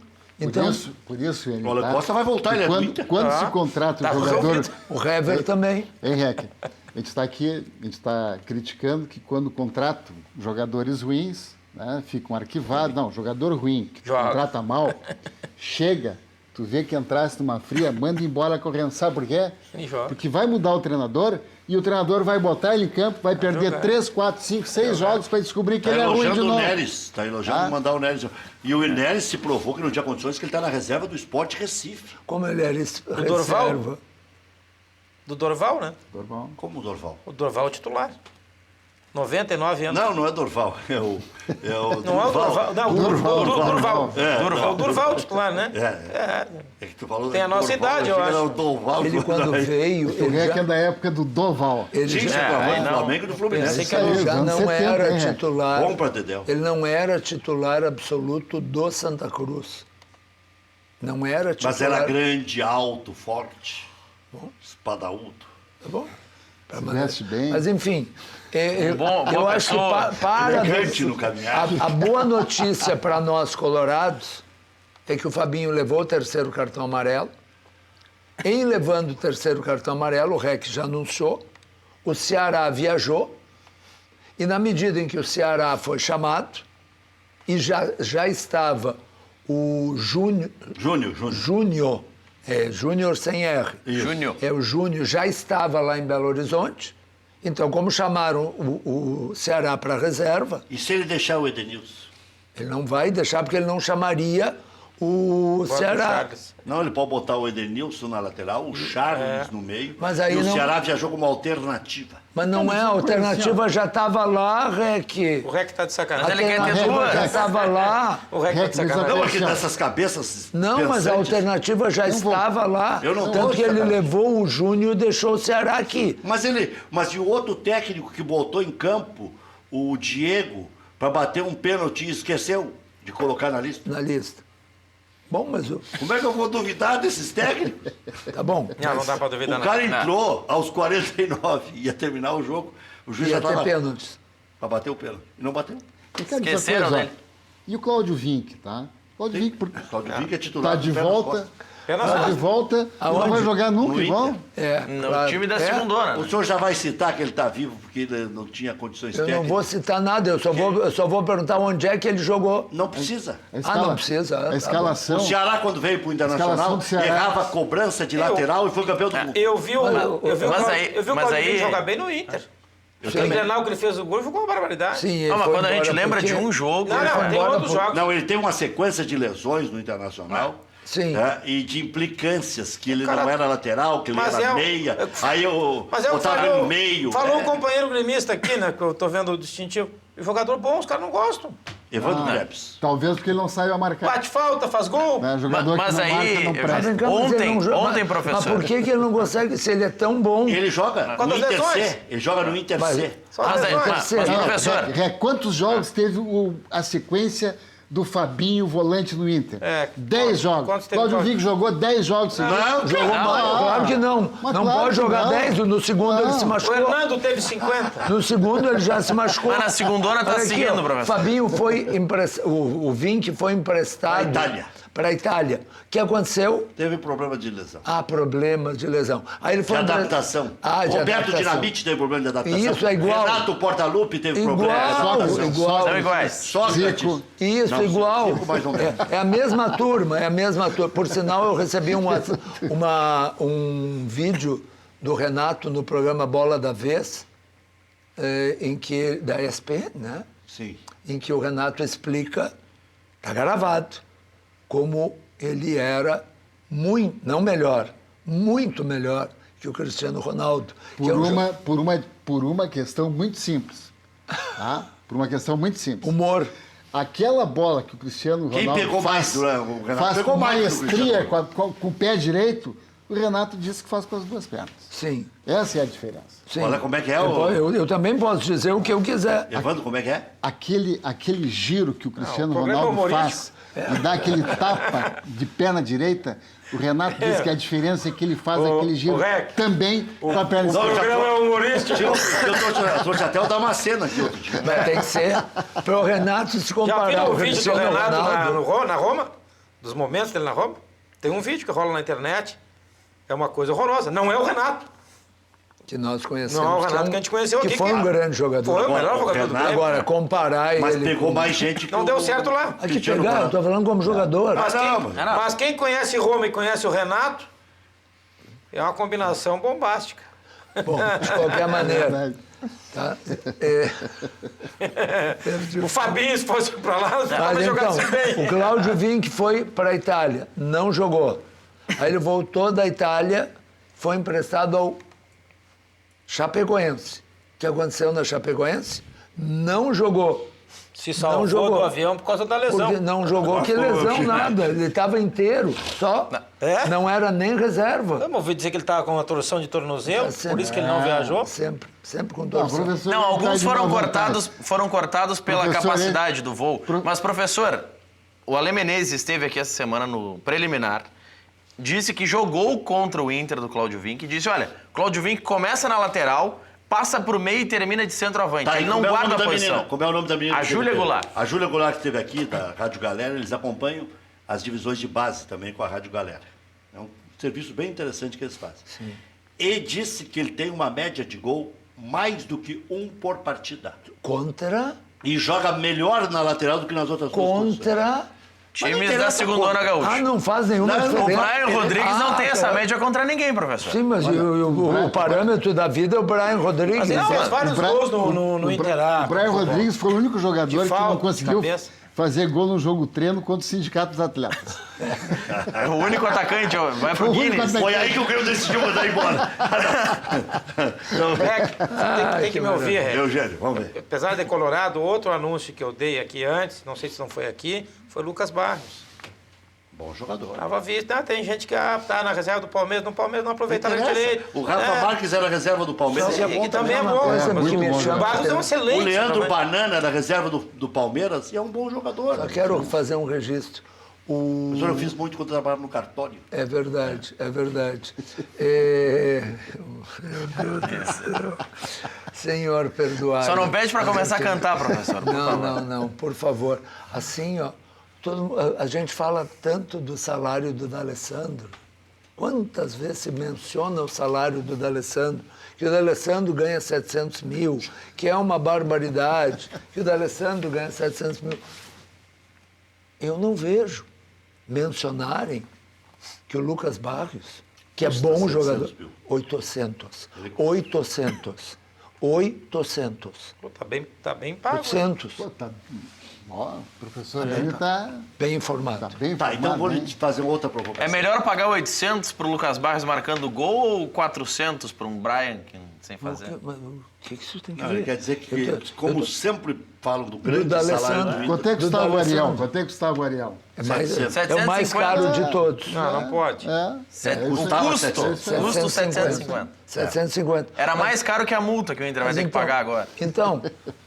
Por isso ele O Alan tá- Costa vai voltar, ele é do quando, Inter. quando Tá. se contrata Tá o jogador... resolvido. o Hever também. Hein, Rec? A gente está aqui, a gente está criticando que quando contratam jogadores ruins, né, ficam arquivados. Não, jogador ruim, que tu Joga. contrata mal, chega, tu vê que entrasse numa fria, manda embora correndo. Sabe por quê? E joga. Porque vai mudar o treinador e o treinador vai botar ele em campo, vai perder jogar. 3, 4, 5, 6 jogos para descobrir que Está ele é ruim de elogiando o novo. Neres. Está elogiando mandar o Neres. E o Neres se provou que não tinha condições, que ele está na reserva do Sport Recife. Como ele era Dorval? reserva. Do Dorval, né? Dorval. Como o Dorval. O Dorval é o titular. 99 anos. Não é Dorval. É o Não é o Dorval. Não, o Durval. É, O Durval titular, né? É que tu falou Tem a nossa Dorval, idade, eu achei que era acho. o Dorval. Ele quando veio, O ele Rec é já, da época do Doval. ele Sim, já, reclamou aí do não. Flamengo e do Fluminense. Pensei que Isso aí, ele já anos não 70, era hein, Rec? titular. Bom pra Dedéu. Ele não era titular absoluto do Santa Cruz. Não era titular. Mas era grande, alto, forte. Espadaúdo. Tá bom? Se veste bem. Mas enfim, boa eu acho que pessoa. para Elegante no caminhar. a boa notícia para nós colorados é que o Fabinho levou o terceiro cartão amarelo. Em levando o terceiro cartão amarelo, o REC já anunciou, o Ceará viajou, e na medida em que o Ceará foi chamado, e já estava o Júnior, Júnior sem R. Júnior. O Júnior já estava lá em Belo Horizonte, então como chamaram o Ceará para reserva, E se ele deixar o Edenilson? ele não vai deixar porque ele não chamaria o Bota o Ceará. Charles. Não, ele pode botar o Edenilson na lateral, o Charles no meio. Mas aí e o não- Ceará viajou como alternativa. Mas não é, a alternativa já estava lá, REC. O REC tá de Mas sacanagem. ele quer ter alternativa duas. já estava lá. O REC tá de sacanagem. Não, Não, aqui Marcelo. dessas cabeças Não, mas a pensantes. alternativa já estava lá. Eu não Tanto vou que ele sacanagem. levou o Júnior e deixou o Ceará aqui. Mas e o outro técnico que botou em campo, o Diego, para bater um pênalti e esqueceu de colocar na lista? Na lista. Bom, mas Como é que eu vou duvidar desses técnicos? tá bom. Não dá pra duvidar O nada. cara entrou aos 49, ia terminar o jogo, o juiz Ia já ter estava pênaltis. para bater o pênalti. E não bateu. E quero dizer Esqueceram uma coisa, dele. ó. E o Cláudio Vinck, tá? Cláudio Vinck Claudio Vinck é titular. tá de do pé nas volta. costas. Pé nas Tá de costas. volta. Não Aonde? vai jogar nunca No igual. Inter. No time da segundona. O né? senhor já vai citar que ele está vivo porque ele não tinha condições Eu não técnicas? vou citar nada, eu só vou perguntar onde é que ele jogou. Não precisa. não precisa, tá A escalação. O Ceará, quando veio para o Internacional, Escalação do Ceará. errava a cobrança de lateral e foi campeão do mundo. Eu vi o Claudio aí- Vinck jogar bem no Inter. Aquele Grenal que ele fez o gol jogou uma barbaridade. Sim, ele Não, mas foi quando a gente embora lembra porque- de um jogo. Não, foi tem embora outros por- jogos. Não, ele tem uma sequência de lesões no Internacional. Sim. E de implicâncias, que ele Cara, não era lateral, que ele mas era é o- meia. Aí eu Mas é o que botava ele falou, no meio. falou um companheiro gremista aqui, né? Que eu tô vendo o distintivo. O jogador bom, os caras não gostam. Evandro Krebs. Talvez porque ele não saiu a marcar. Bate falta, faz gol. Né? Jogador Mas que não aí- marca não Tá presta. brincando, mas ele não joga. Ontem, Mas professor. por que ele não consegue, se ele é tão bom? Ele joga Quantas no Inter lesões? C. Ele joga no Inter Mas- C. Só Mas aí, lesões. mas, Não, professor, Quantos jogos teve a sequência do Fabinho, volante no Inter? É, 10 jogos. quantos teve Cláudio jogos? Vinck jogou 10 jogos seguidos. Não, Jogou cara. mal, claro que não. Mas Não claro pode que jogar não. 10, no segundo ele se O machucou. Hernando teve 50. No segundo ele já se machucou. Mas na segundona tá Olha aqui, seguindo, ó, professor. Fabinho foi o Vinck foi emprestado Pra Itália. para a Itália. O que aconteceu? Teve problema de lesão. Problemas de lesão. Aí ele De foi adaptação. de Roberto adaptação. Dinamite teve problema de adaptação. Isso, é igual. Renato Portaluppi teve Igual, problema. igual. são iguais. Sócrates. Zico. Isso, Não, igual. Zico mais ou menos. É a mesma turma, é a mesma turma. Por sinal, eu recebi um vídeo do Renato no programa Bola da Vez, em que, da ESPN, né? Sim. Em que o Renato explica, está gravado, como ele era muito, não melhor, muito melhor que o Cristiano Ronaldo. que é Por uma questão muito simples. Tá? Por uma questão muito simples. humor. Aquela bola que o Cristiano Quem Ronaldo pegou mais, o Renato faz pegou com mais do maestria Cristiano. com o pé direito, o Renato disse que faz com as duas pernas. Sim, Essa é a diferença. sim. Olha como é que é Eu também posso dizer o que eu quiser. Evandro, como é que é? Aquele giro que o Cristiano o problema Ronaldo humorístico. faz e dá aquele tapa de perna direita, o Renato diz que a diferença é que ele faz aquele giro Rec. também com a perna O esquerda. programa é humorístico. Eu trouxe até o Damasceno aqui outro dia. Mas tem que ser para o Renato se Já comparar viram ao o vídeo do Cristiano Renato Ronaldo. na Roma? Dos momentos dele na Roma? Tem um vídeo que rola na internet. É uma coisa horrorosa. Não é o Renato. Que nós conhecemos. Não, o Renato que a gente conheceu que aqui. foi um grande jogador. Foi o melhor Agora, jogador do Renato- Grêmio. Agora, comparar Mas ele pegou com- mais gente que Não o deu certo lá. Aqui Cristiano pegar, eu Ronaldo. tô falando como jogador. Mas, não, mas quem conhece Roma e conhece o Renato, é uma combinação bombástica. Bom, de qualquer maneira. Verdade. Tá? O Fabinho, se fosse pra lá, Mas talvez então, jogasse bem. o Cláudio Vinck foi para a Itália, não jogou. Aí ele voltou da Itália, foi emprestado ao Chapecoense. O que aconteceu na Chapecoense? Não jogou. Se Não salvou jogou. do avião por causa da lesão. Porque não jogou, que lesão nada. Ele estava inteiro, só. É? Não era nem reserva. Eu ouvi dizer que ele estava com uma torção de tornozelo, por isso que ele não viajou. Sempre com Não, torção. professor, Não, ele tá alguns de foram má cortados pela Professor, capacidade do voo. Mas, professor, O Ale Menezes esteve aqui essa semana no preliminar, disse que jogou contra o Inter do Cláudio Vinck e disse, olha, Cláudio Vinck começa na lateral, passa pro meio e termina de centroavante. Tá, Ele e não como é o guarda nome a da posição. menina? Como é o nome da menina? A que Júlia esteve- Goulart. A Júlia Goulart que esteve aqui, da Rádio Galera, eles acompanham as divisões de base também com a Rádio Galera. É um serviço bem interessante que eles fazem. Sim. E disse que ele tem uma média de gol mais do que 1 por partida. Contra, E joga melhor na lateral do que nas outras duas posições. contra... Times da segunda gaúcha. Ah, não faz nenhuma Não, diferença. O Brian Rodrigues não tem essa cara. média contra ninguém, professor. Sim, mas o parâmetro da vida é o Brian Rodrigues. Mas ele Não, fez vários gols no Inter. O Brian Rodrigues foi o único jogador De que falta, não de conseguiu cabeça. fazer gol no jogo treino contra o Sindicato dos Atletas. É o único atacante, ó, vai pro O único Guinness. atacante. Foi aí que o Grêmio decidiu mandar embora. Tem que me ouvir, Rec. Eugênio, vamos ver. Apesar de Colorado, outro anúncio que eu dei aqui antes, não sei se não foi aqui, foi Lucas Barros. Bom jogador. Tava visto, tem gente que tá na reserva do Palmeiras, no Palmeiras não aproveitaram Interessa. direito. O Rafa Marques era reserva do Palmeiras. Só E Que também é Mesma bom. coisa mas que me o chama Barros é um excelente. o Leandro jogador. Banana era reserva do Palmeiras e é um bom jogador. Só quero fazer um registro. Professor, eu fiz muito quando eu trabalhava no cartório. É verdade, é verdade. Meu Deus do céu. Senhor, perdoai. Só não pede pra começar a cantar, professor. por Não, favor. não, por favor. Assim, ó, a gente fala tanto do salário do D'Alessandro. Quantas vezes se menciona o salário do D'Alessandro? Que o D'Alessandro ganha 700 mil, que é uma barbaridade, que o D'Alessandro ganha 700 mil. Eu não vejo mencionarem que o Lucas Barrios, que é bom 700 jogador... mil. 800. 800. 800. Pô, tá bem pago. 800. Pô, tá... Ó, o professor ele tá Bem informado. bem Tá, então vou informado, lhe hein? fazer outra provocação. É melhor pagar 800 pro Lucas Barros marcando gol ou 400 pra um Brian sem fazer? Mas o que isso tem que Não, ver? ele quer dizer que, Eu tô- como eu tô- sempre falam do grande D'Alessandro. salário do Inter, Quanto é que Do custava o Ariel? D'Alessandro. Quanto é que custava o Ariel? É, mais, 700. é o mais caro de todos. Não pode. O custava custo, 700. custo 750. 750. Era mais caro que a multa que o Inter vai Mas ter que então- pagar agora. Então,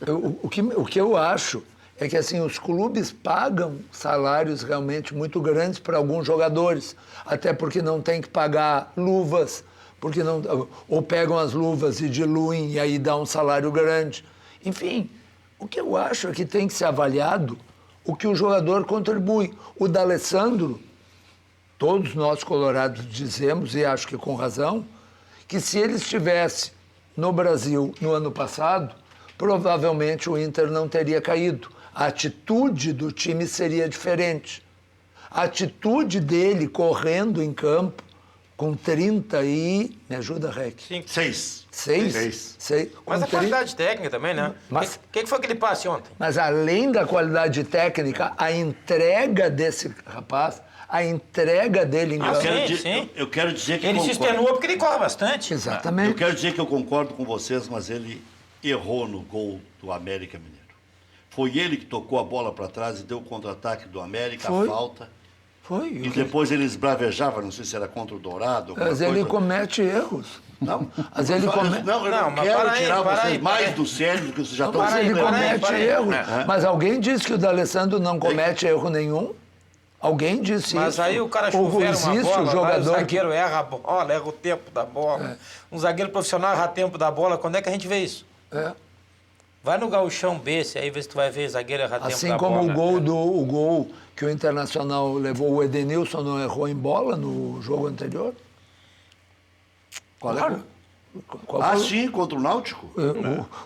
o que eu acho é que assim, os clubes pagam salários realmente muito grandes para alguns jogadores, até porque não tem que pagar luvas, porque não, ou pegam as luvas e diluem e aí dá um salário grande. Enfim, o que eu acho é que tem que ser avaliado o que o jogador contribui. O D'Alessandro, todos nós colorados dizemos, e acho que com razão, que se ele estivesse no Brasil no ano passado, provavelmente o Inter não teria caído. A atitude do time seria diferente. A atitude dele correndo em campo com 30 e... Me ajuda, Rec? 6. 6? Mas a qualidade técnica também, né? Mas- O que foi aquele passe ontem? Mas além da qualidade técnica, a entrega desse rapaz, a entrega dele em Ah, campo... sim. Eu quero dizer que Ele se concordo. extenua porque ele corre bastante. Eu Exatamente. quero dizer que eu concordo com vocês, mas ele errou no gol do América Mineiro. Foi ele que tocou a bola para trás e deu o contra-ataque do América, Foi. a falta. Foi. E depois ele esbravejava, não sei se era contra o Dourado. alguma Mas ele coisa. comete erros. Não, Mas ele come- não, eu Não, não mas quero para aí, tirar para vocês aí, para mais aí. do sério do que vocês já estão Mas ele dizendo. comete para aí. erros. É. Mas alguém disse que o D'Alessandro não comete erro nenhum? Alguém disse isso? Mas aí o cara Ou chuvera uma existe bola, o lá, o jogador que... zagueiro erra a bola, erra o tempo da bola. Um zagueiro profissional erra tempo da bola. Quando é que a gente vê isso? É. Vai no gauchão B, aí vê se tu vai ver zagueiro errar tempo Assim da como bola. o gol que o Internacional levou, o Edenilson não errou em bola no jogo anterior? Qual é? Claro. Qual Ah, foi? sim, contra o Náutico.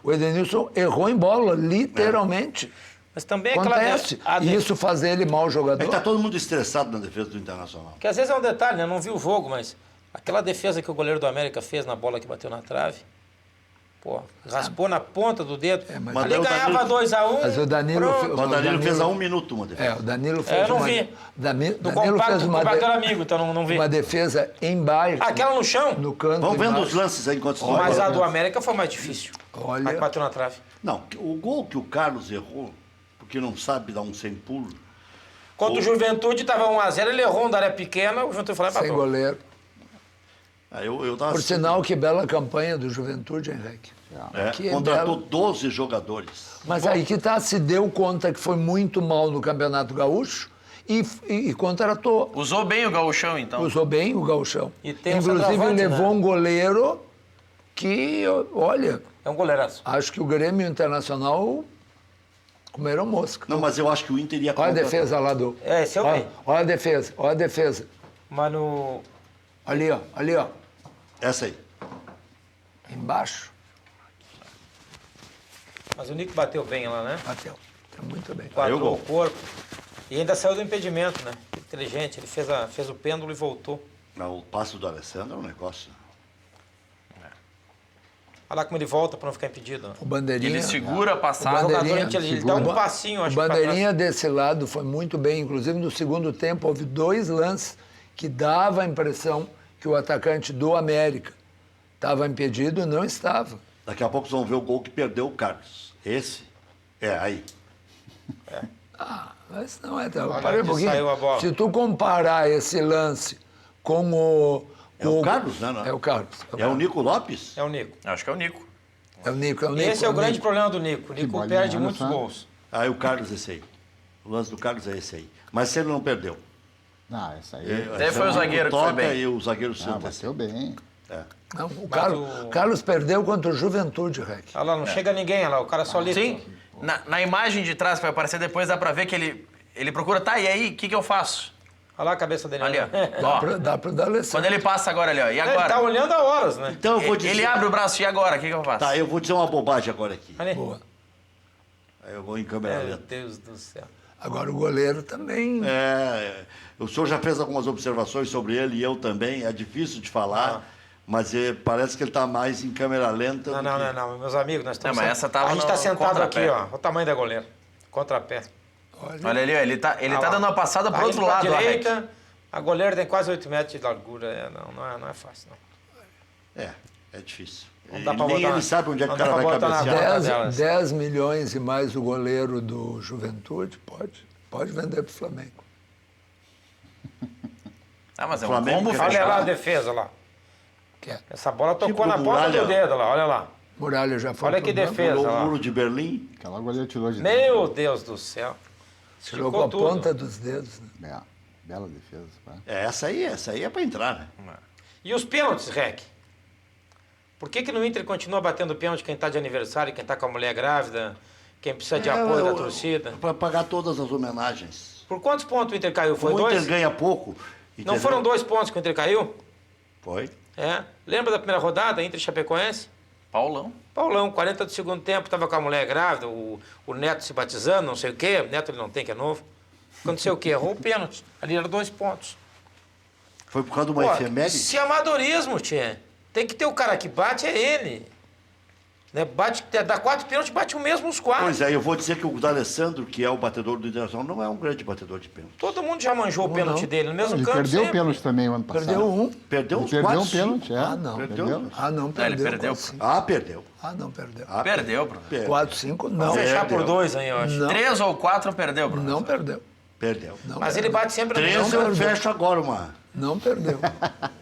O Edenilson errou em bola, literalmente. Mas também é aquela... Acontece. E isso faz ele mau É jogador? que tá todo mundo estressado na defesa do Internacional. Que às vezes é um detalhe, né? Eu não vi o jogo, mas aquela defesa que o goleiro do América fez na bola que bateu na trave, pô, raspou na ponta do dedo. mas- Ali Mas ganhava Danilo- 2-1. Mas o Danilo... pronto. O Danilo fez a 1 minuto uma defesa. O Danilo fez Eu não uma... vi. Danilo Do Danilo compacto fez com uma, o bateu amigo, então não vi. uma defesa em baixo. Aquela no chão? No canto Vamos vendo embaixo. os lances aí enquanto estão Mas a falando. do América foi mais difícil. Olha. A que bateu na trave. Não, o gol que o Carlos errou, porque não sabe dar um sem pulo. Contra o Juventude, estava 1-0, ele errou um da área pequena, o Juventude foi lá e Sem empatou. goleiro. Eu tava Por sinal, que bela campanha do Juventude, Henrique. que é contratou belo. 12 jogadores. Mas aí que tá, se deu conta que foi muito mal no Campeonato Gaúcho e contratou. Usou bem o gauchão, então. Usou bem o gauchão. E tem um Inclusive centroavante, levou né? um goleiro que, olha, É um goleiraço. acho que o Grêmio Internacional comeram mosca. Não, mas eu acho que o Inter ia Olha a contratar. defesa lá do... É, esse eu olha, vi. olha a defesa, olha a defesa. Mas no... Ali, ó. Essa aí. Embaixo. Mas o Nico bateu bem lá, né? Bateu. Tá muito bem. Aí o Quadrou gol. o corpo. E ainda saiu do impedimento, né? Inteligente. Ele fez o pêndulo e voltou. Não, o passo do Alessandro é um negócio. Olha lá como ele volta para não ficar impedido. O Bandeirinha... Ele segura a O passada. Bandeirinha- jogador, ele dá um Segura. passinho, O acho que pra Bandeirinha desse lado foi muito bem. Inclusive, no segundo tempo, houve 2 lances que dava a impressão que o atacante do América estava impedido e não estava. Daqui a pouco vocês vão ver o gol que perdeu o Carlos. Esse? É, aí. Mas não é... Para Olha um onde pouquinho. saiu a bola. Se tu comparar esse lance com o... É o Carlos, né? Não? É o Carlos. É o Nico Lopes? É o Nico. Acho que é o Nico. É o Nico, E esse é o grande problema do Nico. O Nico bolinha, perde olha muitos só. gols. Aí o Carlos, esse aí. O lance do Carlos é esse aí. Mas se ele não perdeu. Ah, essa aí. Até foi o zagueiro que foi toca bem. e o zagueiro Ah, senta. bateu bem. Não, o Mas Carlos perdeu contra o Juventude, Rec. Olha lá, não chega ninguém, olha lá, o cara só ali. Sim, na imagem de trás que vai aparecer depois, dá pra ver que ele procura, tá, e aí, o que eu faço? Olha lá a cabeça dele. Ali, ó. né? Ó, Dá pra dar licença. quando ele passa agora ali, ó, e Ele agora? tá olhando há horas, né? Então eu vou dizer... Ele abre o braço, e agora, o que eu faço? Tá, eu vou dizer uma bobagem agora aqui. Ali. Boa. Aí eu vou em câmera Meu lenta. Deus do céu. Agora o goleiro também. O senhor já fez algumas observações sobre ele e eu também. É difícil de falar, mas parece que ele está mais em câmera lenta. Não, do que- não, meus amigos, nós estamos... Não, mas essa tava A gente no tá sentado contrapé. aqui, ó. Olha o tamanho da goleira. Contrapé. Olha ali, ó, ele tá Olha lá. dando uma passada pro Tá outro indo pra lado, ó, Rec. direita, a goleira tem quase 8 metros de largura. Não é fácil, não. É difícil. Não dá E pra nem botar- ele sabe onde é que não o dá cara vai pra botar na cabecear. bola. delas. 10 milhões e mais o goleiro do Juventude, pode vender pro Flamengo. Ah, mas é um Flamengo combo quer Olha fechado. lá a defesa lá. Quer. Essa bola tocou Tipo na do ponta Muralha. do dedo lá, olha lá. Muralha já foi Olha pro que banco, defesa. Pulou o lá. muro de Berlim. Aquela goleira tirou de Meu Deus do céu. tirou Esticou com a tudo. ponta dos dedos. Né? dentro. É, bela defesa. Pá. Essa aí é para entrar, né? E os pênaltis, Rec? Por que no Inter continua batendo pênalti quem tá de aniversário, quem tá com a mulher grávida, quem precisa de apoio da torcida? Para pagar todas as homenagens. Por quantos pontos o Inter caiu? Foi Como o 2? Inter ganha pouco. Não entendeu? foram 2 pontos que o Inter caiu? Foi. É. Lembra da primeira rodada, Inter e Chapecoense? Paulão. Paulão, 40 do segundo tempo, estava com a mulher grávida, o Neto se batizando, não sei o quê. Neto ele não tem, que é novo. Aconteceu o quê? Errou o pênalti. Ali eram 2 pontos. Foi por causa de uma Pô, efeméride? se amadorismo, tchê. Tem que ter o cara que bate, é ele. Né? Bate, dá 4 pênaltis, bate o mesmo os 4. Pois é, eu vou dizer que o D'Alessandro, que é o batedor do Internacional, não é um grande batedor de pênalti. Todo mundo já manjou o pênalti não? dele, no mesmo Ele campo perdeu o sempre. pênalti também o ano passado. Perdeu um. Perdeu Ele uns perdeu 4, um pênalti, é. Ah, não. Perdeu. Ah, não, perdeu. perdeu. 4-5. Ah, perdeu. Ah, não, perdeu. Ah, Perdeu, Bruno. Perdeu. 4-5, não. Vamos fechar Perdeu. por 2 aí, eu acho. Não. 3 ou 4 perdeu, Bruno. Não perdeu. Perdeu. Não Mas ele perdeu. bate sempre no 3 mesmo eu perdeu. fecho agora Não perdeu.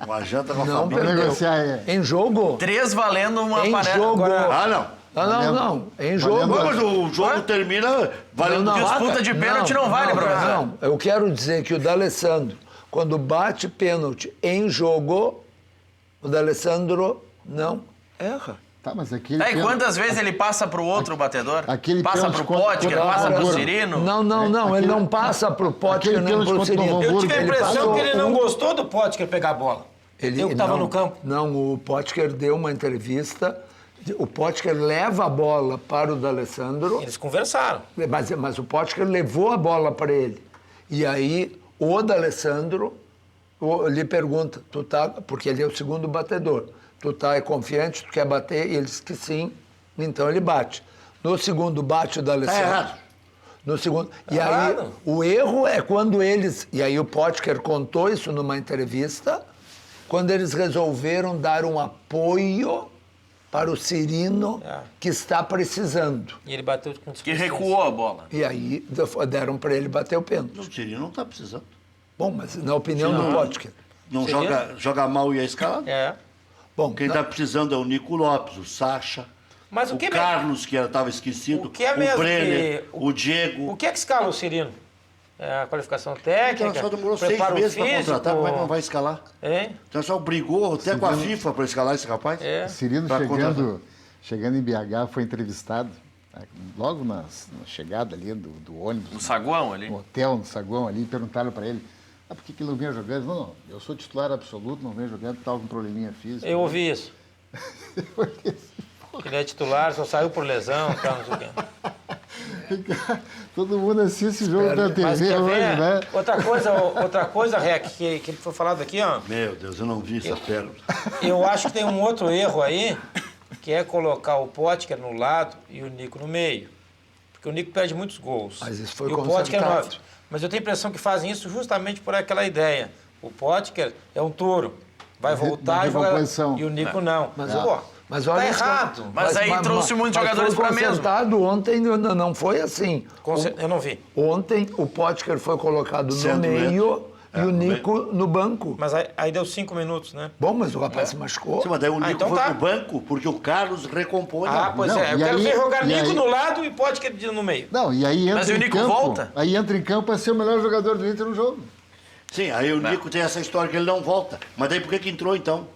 uma janta com a Não família. Vamos perdeu. negociar aí. Em jogo. 3 valendo uma Em panela. jogo. Agora- Ah, não. Não. Em jogo. Não, mas o jogo termina valendo disputa de pênalti não vale, professor. Não, eu quero dizer que o D'Alessandro, quando bate pênalti em jogo, o D'Alessandro não erra. Tá, mas aquele Aí, pênalti- quantas vezes ele passa pro outro batedor? Aquele Passa pênalti pro contra- Potker, contra- passa pro Cara, Cirino? Não, ele não passa pro Potker Aquele nem pênalti pro contra o Cirino. Novo Eu tive a Ele impressão passou que ele não um- gostou do Potker pegar a bola. Eu que estava não, no campo. Não, o Potker deu uma entrevista, o Potker leva a bola para o D'Alessandro, Eles conversaram. mas o Potker levou a bola para ele. E aí o D'Alessandro lhe pergunta, porque ele é o segundo batedor, tu tá confiante, tu quer bater? E ele diz que sim, então ele bate. No segundo bate o Tá D'Alessandro. errado. No segundo. E Errado. aí o erro é quando eles. E aí o Potker contou isso numa entrevista, quando eles resolveram dar um apoio para o Cirino É. que está precisando. E ele bateu com Que recuou a bola. E aí deram para ele bater o pênalti. O Cirino não está precisando. Bom, mas na opinião do Potker. Não Cirino? joga mal e é escalado. É. Bom, Quem está precisando é o Nico Lopes, o Sacha, Mas o que é Carlos, que estava esquecido, o que é mesmo Brenner, que- o Diego. O que é que escala o Cirino? a qualificação O técnica, Internacional demorou 6 preparo meses para físico. contratar, como é que não vai escalar? Hein? O Internacional brigou até com a FIFA para escalar esse rapaz? É. Cirino Pra chegando em BH foi entrevistado, né, logo na chegada ali do ônibus, No saguão ali. no hotel, no saguão ali, perguntaram para ele, por que ele não vinha jogando? Não, eu sou titular absoluto, não venho jogando, estava com um probleminha físico. Eu ouvi isso. Ele é titular, só saiu por lesão, tal, não sei o quê. Todo mundo assiste esse jogo da Mas TV quer hoje, ver? né? Outra coisa, Rec, que foi falado aqui, ó. Meu Deus, eu não vi essa pérola. Eu acho que tem um outro erro aí, que é colocar o Potker no lado e o Nico no meio. Porque o Nico perde muitos gols. Mas isso foi e o Potker consertado. 9. Mas eu tenho a impressão que fazem isso justamente por aquela ideia. O Potker é um touro. Vai voltar e jogar. recomposição. E o Nico não. Mas, Pô, mas tá olha errado. Mas aí trouxe muitos jogadores foi pra mesmo. consertado ontem, não foi assim. Eu não vi. Ontem o Potker foi colocado no Centro, meio e o no Nico no banco. Mas aí deu 5 minutos, né? Bom, mas o rapaz se machucou. Sim, mas daí o Nico então foi tá. pro banco porque o Carlos recompõe. Ah, pois Não, é. Eu e quero aí- ver jogar e Nico aí- no lado e Potker no meio. Não, e aí entra Mas e o em Nico campo, volta? aí entra em campo para ser o melhor jogador do Inter no jogo. Sim, aí o Nico tem essa história que ele não volta. Mas daí por que entrou então?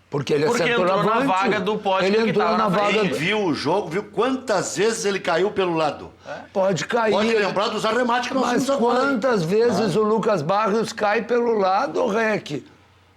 Porque ele é Porque entrou na centroavante. vaga do Potker Ele que entrou tava na na vaga frente. Ele viu o jogo, viu quantas vezes ele caiu pelo lado. Pode cair. Pode lembrar dos arremates que nós Mas temos agora. quantas vezes o Lucas Barrios cai pelo lado, Rec?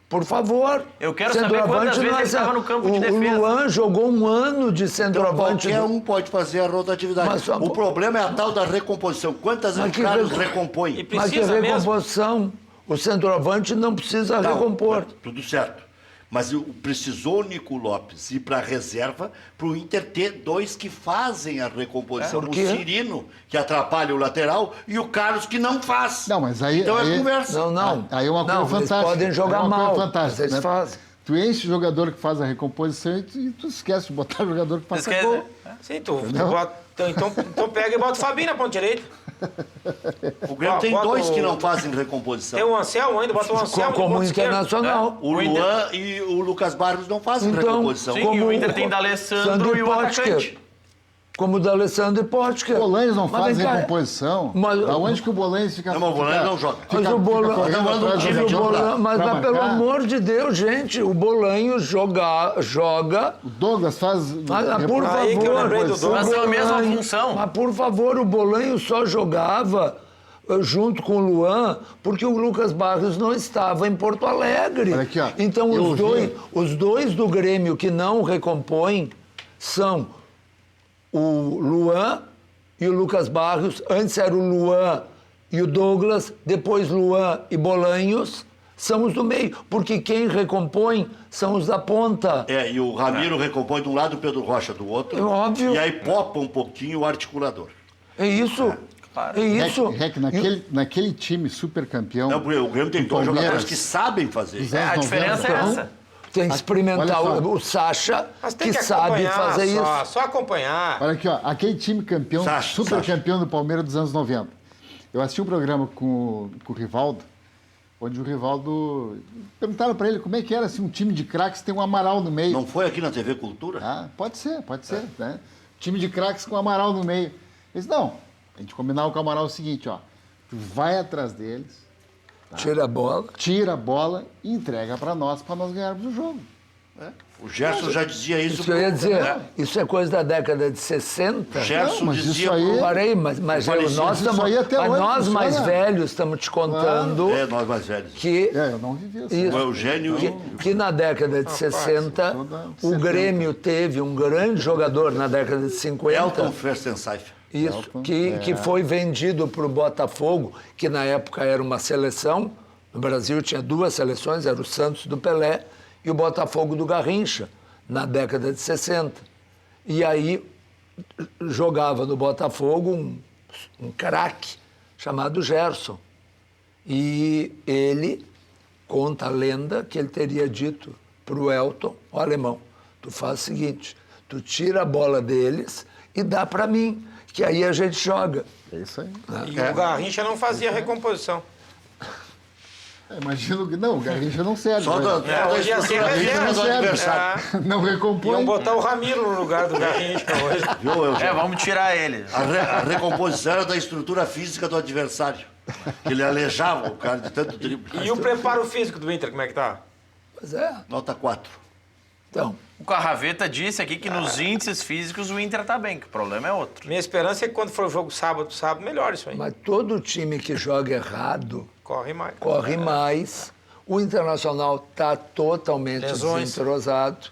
Por favor. Eu quero saber Centroavante quantas vezes não é ele estava no campo de O defesa. Luan jogou um ano de Então, centroavante. qualquer um pode fazer a rotatividade. Mas só- O problema é a tal da recomposição. Quantas vezes Mas o que Carlos recom- recompõe? E Mas que precisa mesmo. recomposição. O centroavante não precisa Não, recompor. tudo certo. Mas precisou o Nico Lopes ir para a reserva para o Inter ter dois que fazem a recomposição. Por O quê? Cirino, que atrapalha o lateral, e o Carlos, que não faz. Não, mas aí- Então aí- é conversa. Não. Aí é uma coisa Não, eles fantástica. podem jogar é uma mal, coisa fantástica, mas eles né? fazem. Tu enche o jogador que faz a recomposição e tu esquece de botar o jogador que faz Esquece. gol. Sim, tu bota, então pega e bota o Fabinho na ponta direita. O Grêmio tem Bota dois o- que não fazem recomposição. Tem o Anselmo ainda, bota o Anselmo. Como ponta esquerda. Internacional. O Luan e o Lucas Barros não fazem Então, recomposição. Sim, Como e o Inter tem o D'Alessandro e o Potker. atacante. Como o D'Alessandro e Potker. O Bolanhos não Mas faz vem cá, recomposição. mas- Aonde que o Bolanhos fica... Não, mas o Bolanhos não joga. Mas o Bolanhos, correndo mas atrás do time jogador joga. pra- mas pra pelo marcar. amor de Deus, gente, o Bolanhos joga. O Douglas faz... Mas, por Aí que eu favor, lembrei do Douglas. Mas é a mesma Bolanhos- função. Mas por favor, o Bolanhos só jogava junto com o Luan porque o Lucas Barrios não estava em Porto Alegre. Olha aqui, ó. Então Eu os dois do Grêmio que não recompõem são o Luan e o Lucas Barrios. Antes era o Luan e o Douglas, depois Luan e Bolanhos. São os do meio, porque quem recompõe são os da ponta. É, e o Ramiro recompõe de um lado e o Pedro Rocha do outro. É óbvio. E aí popa um pouquinho o articulador. É isso. É isso. Rec, naquele time super campeão... Não, porque o Grêmio tem do dois Palmeiras, jogadores que sabem fazer. dos É, anos a diferença 90, é Então, essa. tem que experimentar Olha só. o Sacha, Mas tem que que sabe acompanhar fazer só, isso. só acompanhar. Olha aqui, ó, aquele time campeão, Sacha, super Sacha. campeão do Palmeiras dos anos 90. Eu assisti um programa com o Rivaldo, onde o Rivaldo... Perguntaram para ele como é que era assim, um time de craques tem um Amaral no meio. Não foi aqui na TV Cultura? Ah, pode ser, né? Time de craques com Amaral no meio. Eles, não, a gente combinava com o Amaral o seguinte, ó, tu vai atrás deles, Tira a bola. tira a bola e entrega para nós ganharmos o jogo. O Gerson já dizia isso. Isso que eu ia dizer. É. Isso é coisa da década de 60. Gerson Não, mas dizia... isso aí- Parei, mas Falecido. nós, Isso estamos, aí até mas hoje nós mais funciona. velhos estamos te contando É, nós mais velhos. que, É, eu não vivi assim. isso, O Eugênio... que na década de 60 toda o 70. Grêmio teve um grande jogador na década de 50. Elton Fürstensaif. Isso, Elton, que foi vendido para o Botafogo, que na época era uma seleção. No Brasil tinha duas seleções, era o Santos do Pelé e o Botafogo do Garrincha, na década de 60. E aí jogava no Botafogo um craque chamado Gerson. E ele conta a lenda que ele teria dito para o Elton, o alemão, tu faz o seguinte, tu tira a bola deles e dá para mim, que aí a gente joga. É isso aí. E o Garrincha não fazia recomposição. Imagino que não, o Garrincha não serve. Só né? da hoje ia ser estrutura física reserva, do serve. adversário. Não recompõe. Iam botar o Ramiro no lugar do Garrincha hoje. Viu, Eugênio? Vamos tirar ele. A recomposição era da estrutura física do adversário. Que ele aleijava o cara de tanto drible. E o preparo físico do Inter, como é que tá? Pois é. Nota 4. Então, O Carraveta disse aqui que nos índices físicos o Inter tá bem, que o problema é outro. Minha esperança é que quando for o jogo sábado, melhor isso aí. mas todo time que joga errado Corre mais. corre mais. O Internacional está totalmente Lesões. desentrosado.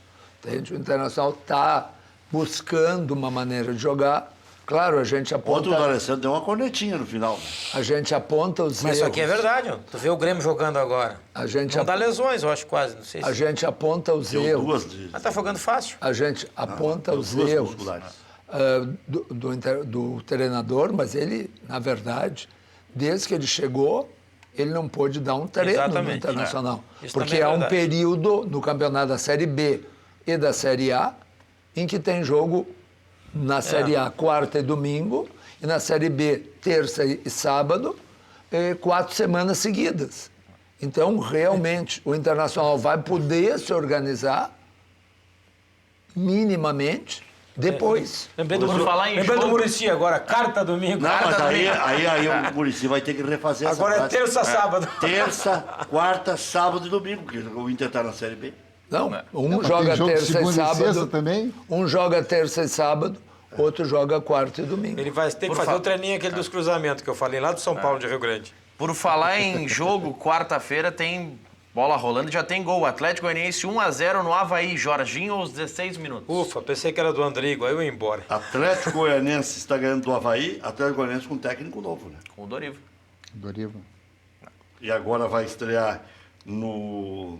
Entende? O Internacional está buscando uma maneira de jogar. Claro, a gente Ontem o aponta, D'Alessandro deu uma cornetinha no final. a gente aponta os Mas erros. isso aqui é verdade, ó. Tu vê o Grêmio jogando agora. A gente, Não dá lesões, eu acho quase, não sei se... a gente aponta os Deu erros. duas de... Mas tá jogando fácil. A gente aponta deu os duas erros musculares. do treinador, mas ele, na verdade, desde que ele chegou, ele não pôde dar um treino no Exatamente, Internacional. Isso Porque também é há um verdade. período no campeonato da Série B e da Série A em que tem jogo na Série A quarta e domingo e na Série B terça e sábado, 4 semanas seguidas. Então, realmente, o Internacional vai poder se organizar minimamente depois. Lembrei Por falar em jogo- do Muricy agora, carta domingo. Não, mas carta aí domingo. o Muricy vai ter que refazer essa Agora é prática. terça, sábado. Terça, quarta, sábado e domingo, porque o Inter está na Série B. Não, um Mas joga tem jogo terça e segunda e sábado. sexta também? Um joga terça e sábado, outro joga quarta e domingo. Ele vai ter que Por fazer fa- o treininho aquele dos cruzamentos que eu falei lá do São Paulo de Rio Grande. Por falar em jogo, quarta-feira tem bola rolando, já tem gol. Atlético Goianiense 1-0 no Avaí. Jorginho aos 16 minutos. Ufa, pensei que era do Andrigo, aí eu ia embora. Atlético Goianiense está ganhando do Avaí, Atlético Goianiense com um técnico novo, né? Com o Dorival. Dorival. E agora vai estrear no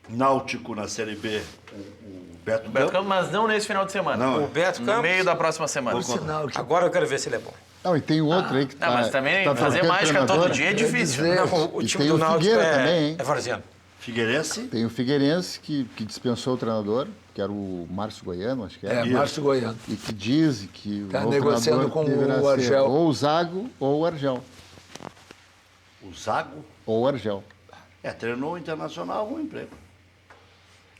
Náutico na Série B o Beto Beto Campos. Campos, mas não nesse final de semana. Não, O Beto No Campos. meio da próxima semana. Por sinal que Agora eu quero ver se ele é bom. Não, e tem outro aí que tá. Não, mas também tá fazer trocando mágica todo treinador. dia é difícil. dizer- Não, o E time tem do o Náutico Figueira também, hein? é varziano. Figueirense. Tem o Figueirense que dispensou o treinador, que era o Márcio Goiano, acho que era. Márcio Goiano. E que diz que Tá o novo negociando treinador com deverá o ser Argel. ou o Zago ou o Argel. O Zago. Ou o Argel. Treinou o Internacional com emprego.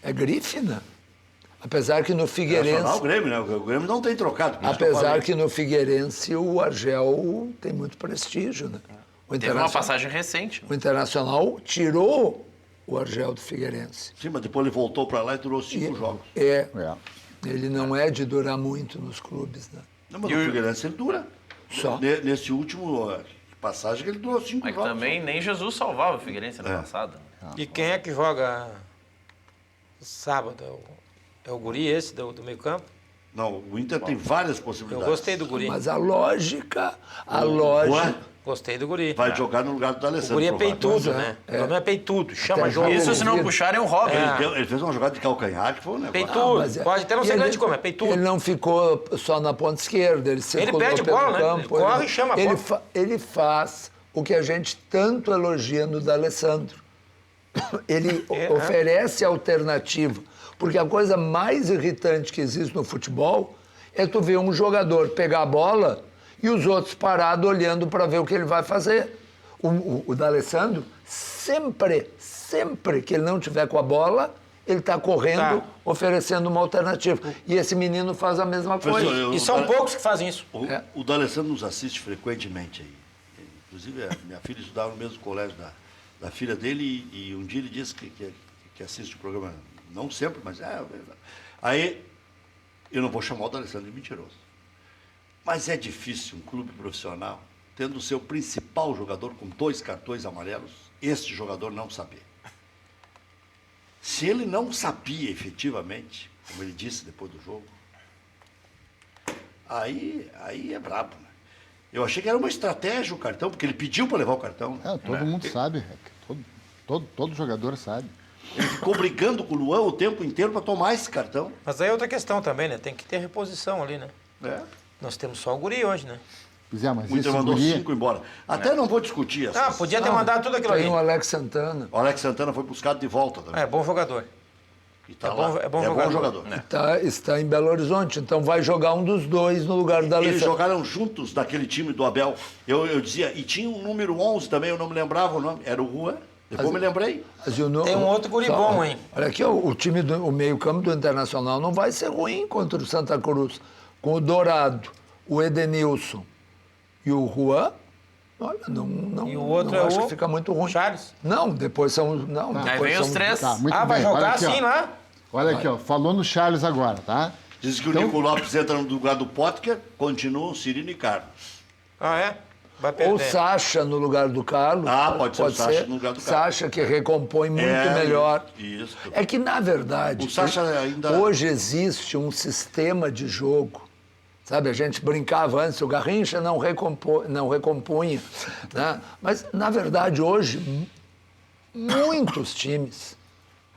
É grife, né? Apesar que no Internacional, Figueirense, o Grêmio, né? O Grêmio não tem trocado. por isso que eu apesar falei. que no Figueirense o Argel tem muito prestígio, né? O Teve uma passagem recente. O Internacional tirou o Argel do Figueirense. Sim, mas depois ele voltou para lá e durou 5 jogos. É, É. ele não é de durar muito nos clubes, né? Não, mas E o o- Figueirense ele dura. Só. Nesse último passagem que ele durou 5 Mas que jogos. também nem Jesus salvava o Figueirense ano passado. E quem é que joga sábado? É o Guri esse do meio campo? Não, o Inter tem várias Eu possibilidades. gostei do Guri. Mas a lógica Juan Gostei do Guri. vai jogar no lugar do O D'Alessandro. Guri é provavelmente. peitudo, né? O nome é peitudo, chama Até jogo. jogo. Isso se não Ele- puxarem o Robin. Ele fez uma jogada de calcanhar que foi um negócio. Peitudo. Mas Pode até não ser ele- grande como, é peitudo. Ele não ficou só na ponta esquerda, ele circulou perde pelo bola, né? campo. Ele corre e chama a ele, bola. ele faz o que a gente tanto elogia no D'Alessandro. Ele oferece alternativa. Porque a coisa mais irritante que existe no futebol é tu ver um jogador pegar a bola e os outros parados olhando para ver o que ele vai fazer. O D'Alessandro, sempre que ele não tiver com a bola, ele está correndo, Tá. oferecendo uma alternativa. E esse menino faz a mesma coisa. Professor, E são poucos que fazem isso. O D'Alessandro nos assiste frequentemente aí. Inclusive, a minha filha estudava no mesmo colégio da filha dele e um dia ele disse que assiste o programa, não sempre, mas Aí, eu não vou chamar o D'Alessandro de mentiroso. Mas é difícil um clube profissional, tendo o seu principal jogador com 2 cartões amarelos, este jogador não saber. Se ele não sabia efetivamente, como ele disse depois do jogo, aí é brabo, né? Eu achei que era uma estratégia o cartão, porque ele pediu para levar o cartão. Né? Todo mundo sabe. Todo jogador sabe. Ele ficou brigando com o Luan o tempo inteiro para tomar esse cartão. Mas aí é outra questão também, né? Tem que ter reposição ali, né? Nós temos só o Guri hoje, né? Pois é, mas O Inter esse mandou guri, 5 embora. Até não vou discutir essa. Ah, podia ter mandado tudo aquilo ali. Tem o Alex Santana, O Alex Santana foi buscado de volta também. É, bom jogador. E tá é lá. bom- é bom jogador. está em Belo Horizonte, então vai jogar um dos dois no lugar da Eles Alessandro. jogaram juntos naquele time do Abel. Eu dizia, e tinha um número 11 também, eu não me lembrava o nome. Era o Juan. Depois me lembrei. Mas Tem um outro guri bom, hein? Olha aqui, o time o meio-campo do Internacional não vai ser ruim contra o Santa Cruz. Com o Dourado, o Edenilson e o Juan, olha, não, E o outro não é acho o que fica muito ruim. Charles? Não, depois são... Não, Aí depois vem são, os três. Tá, muito Vai bem. jogar Olha aqui, ó. assim lá? Olha aqui, ó. Falou no Charles agora, tá? Diz que o Nico Lopes entra no lugar do Potker, continuam Cirino e Carlos. Ah, é? Vai perder. Ou Sacha no lugar do Carlos. Ah, pode ser o Sacha no lugar do Carlos. Sacha que recompõe muito É, melhor. isso. É que, na verdade, O Sacha ainda- hoje existe um sistema de jogo. Sabe, a gente brincava antes, o Garrincha não recompunha. Né? Mas, na verdade, hoje, muitos times,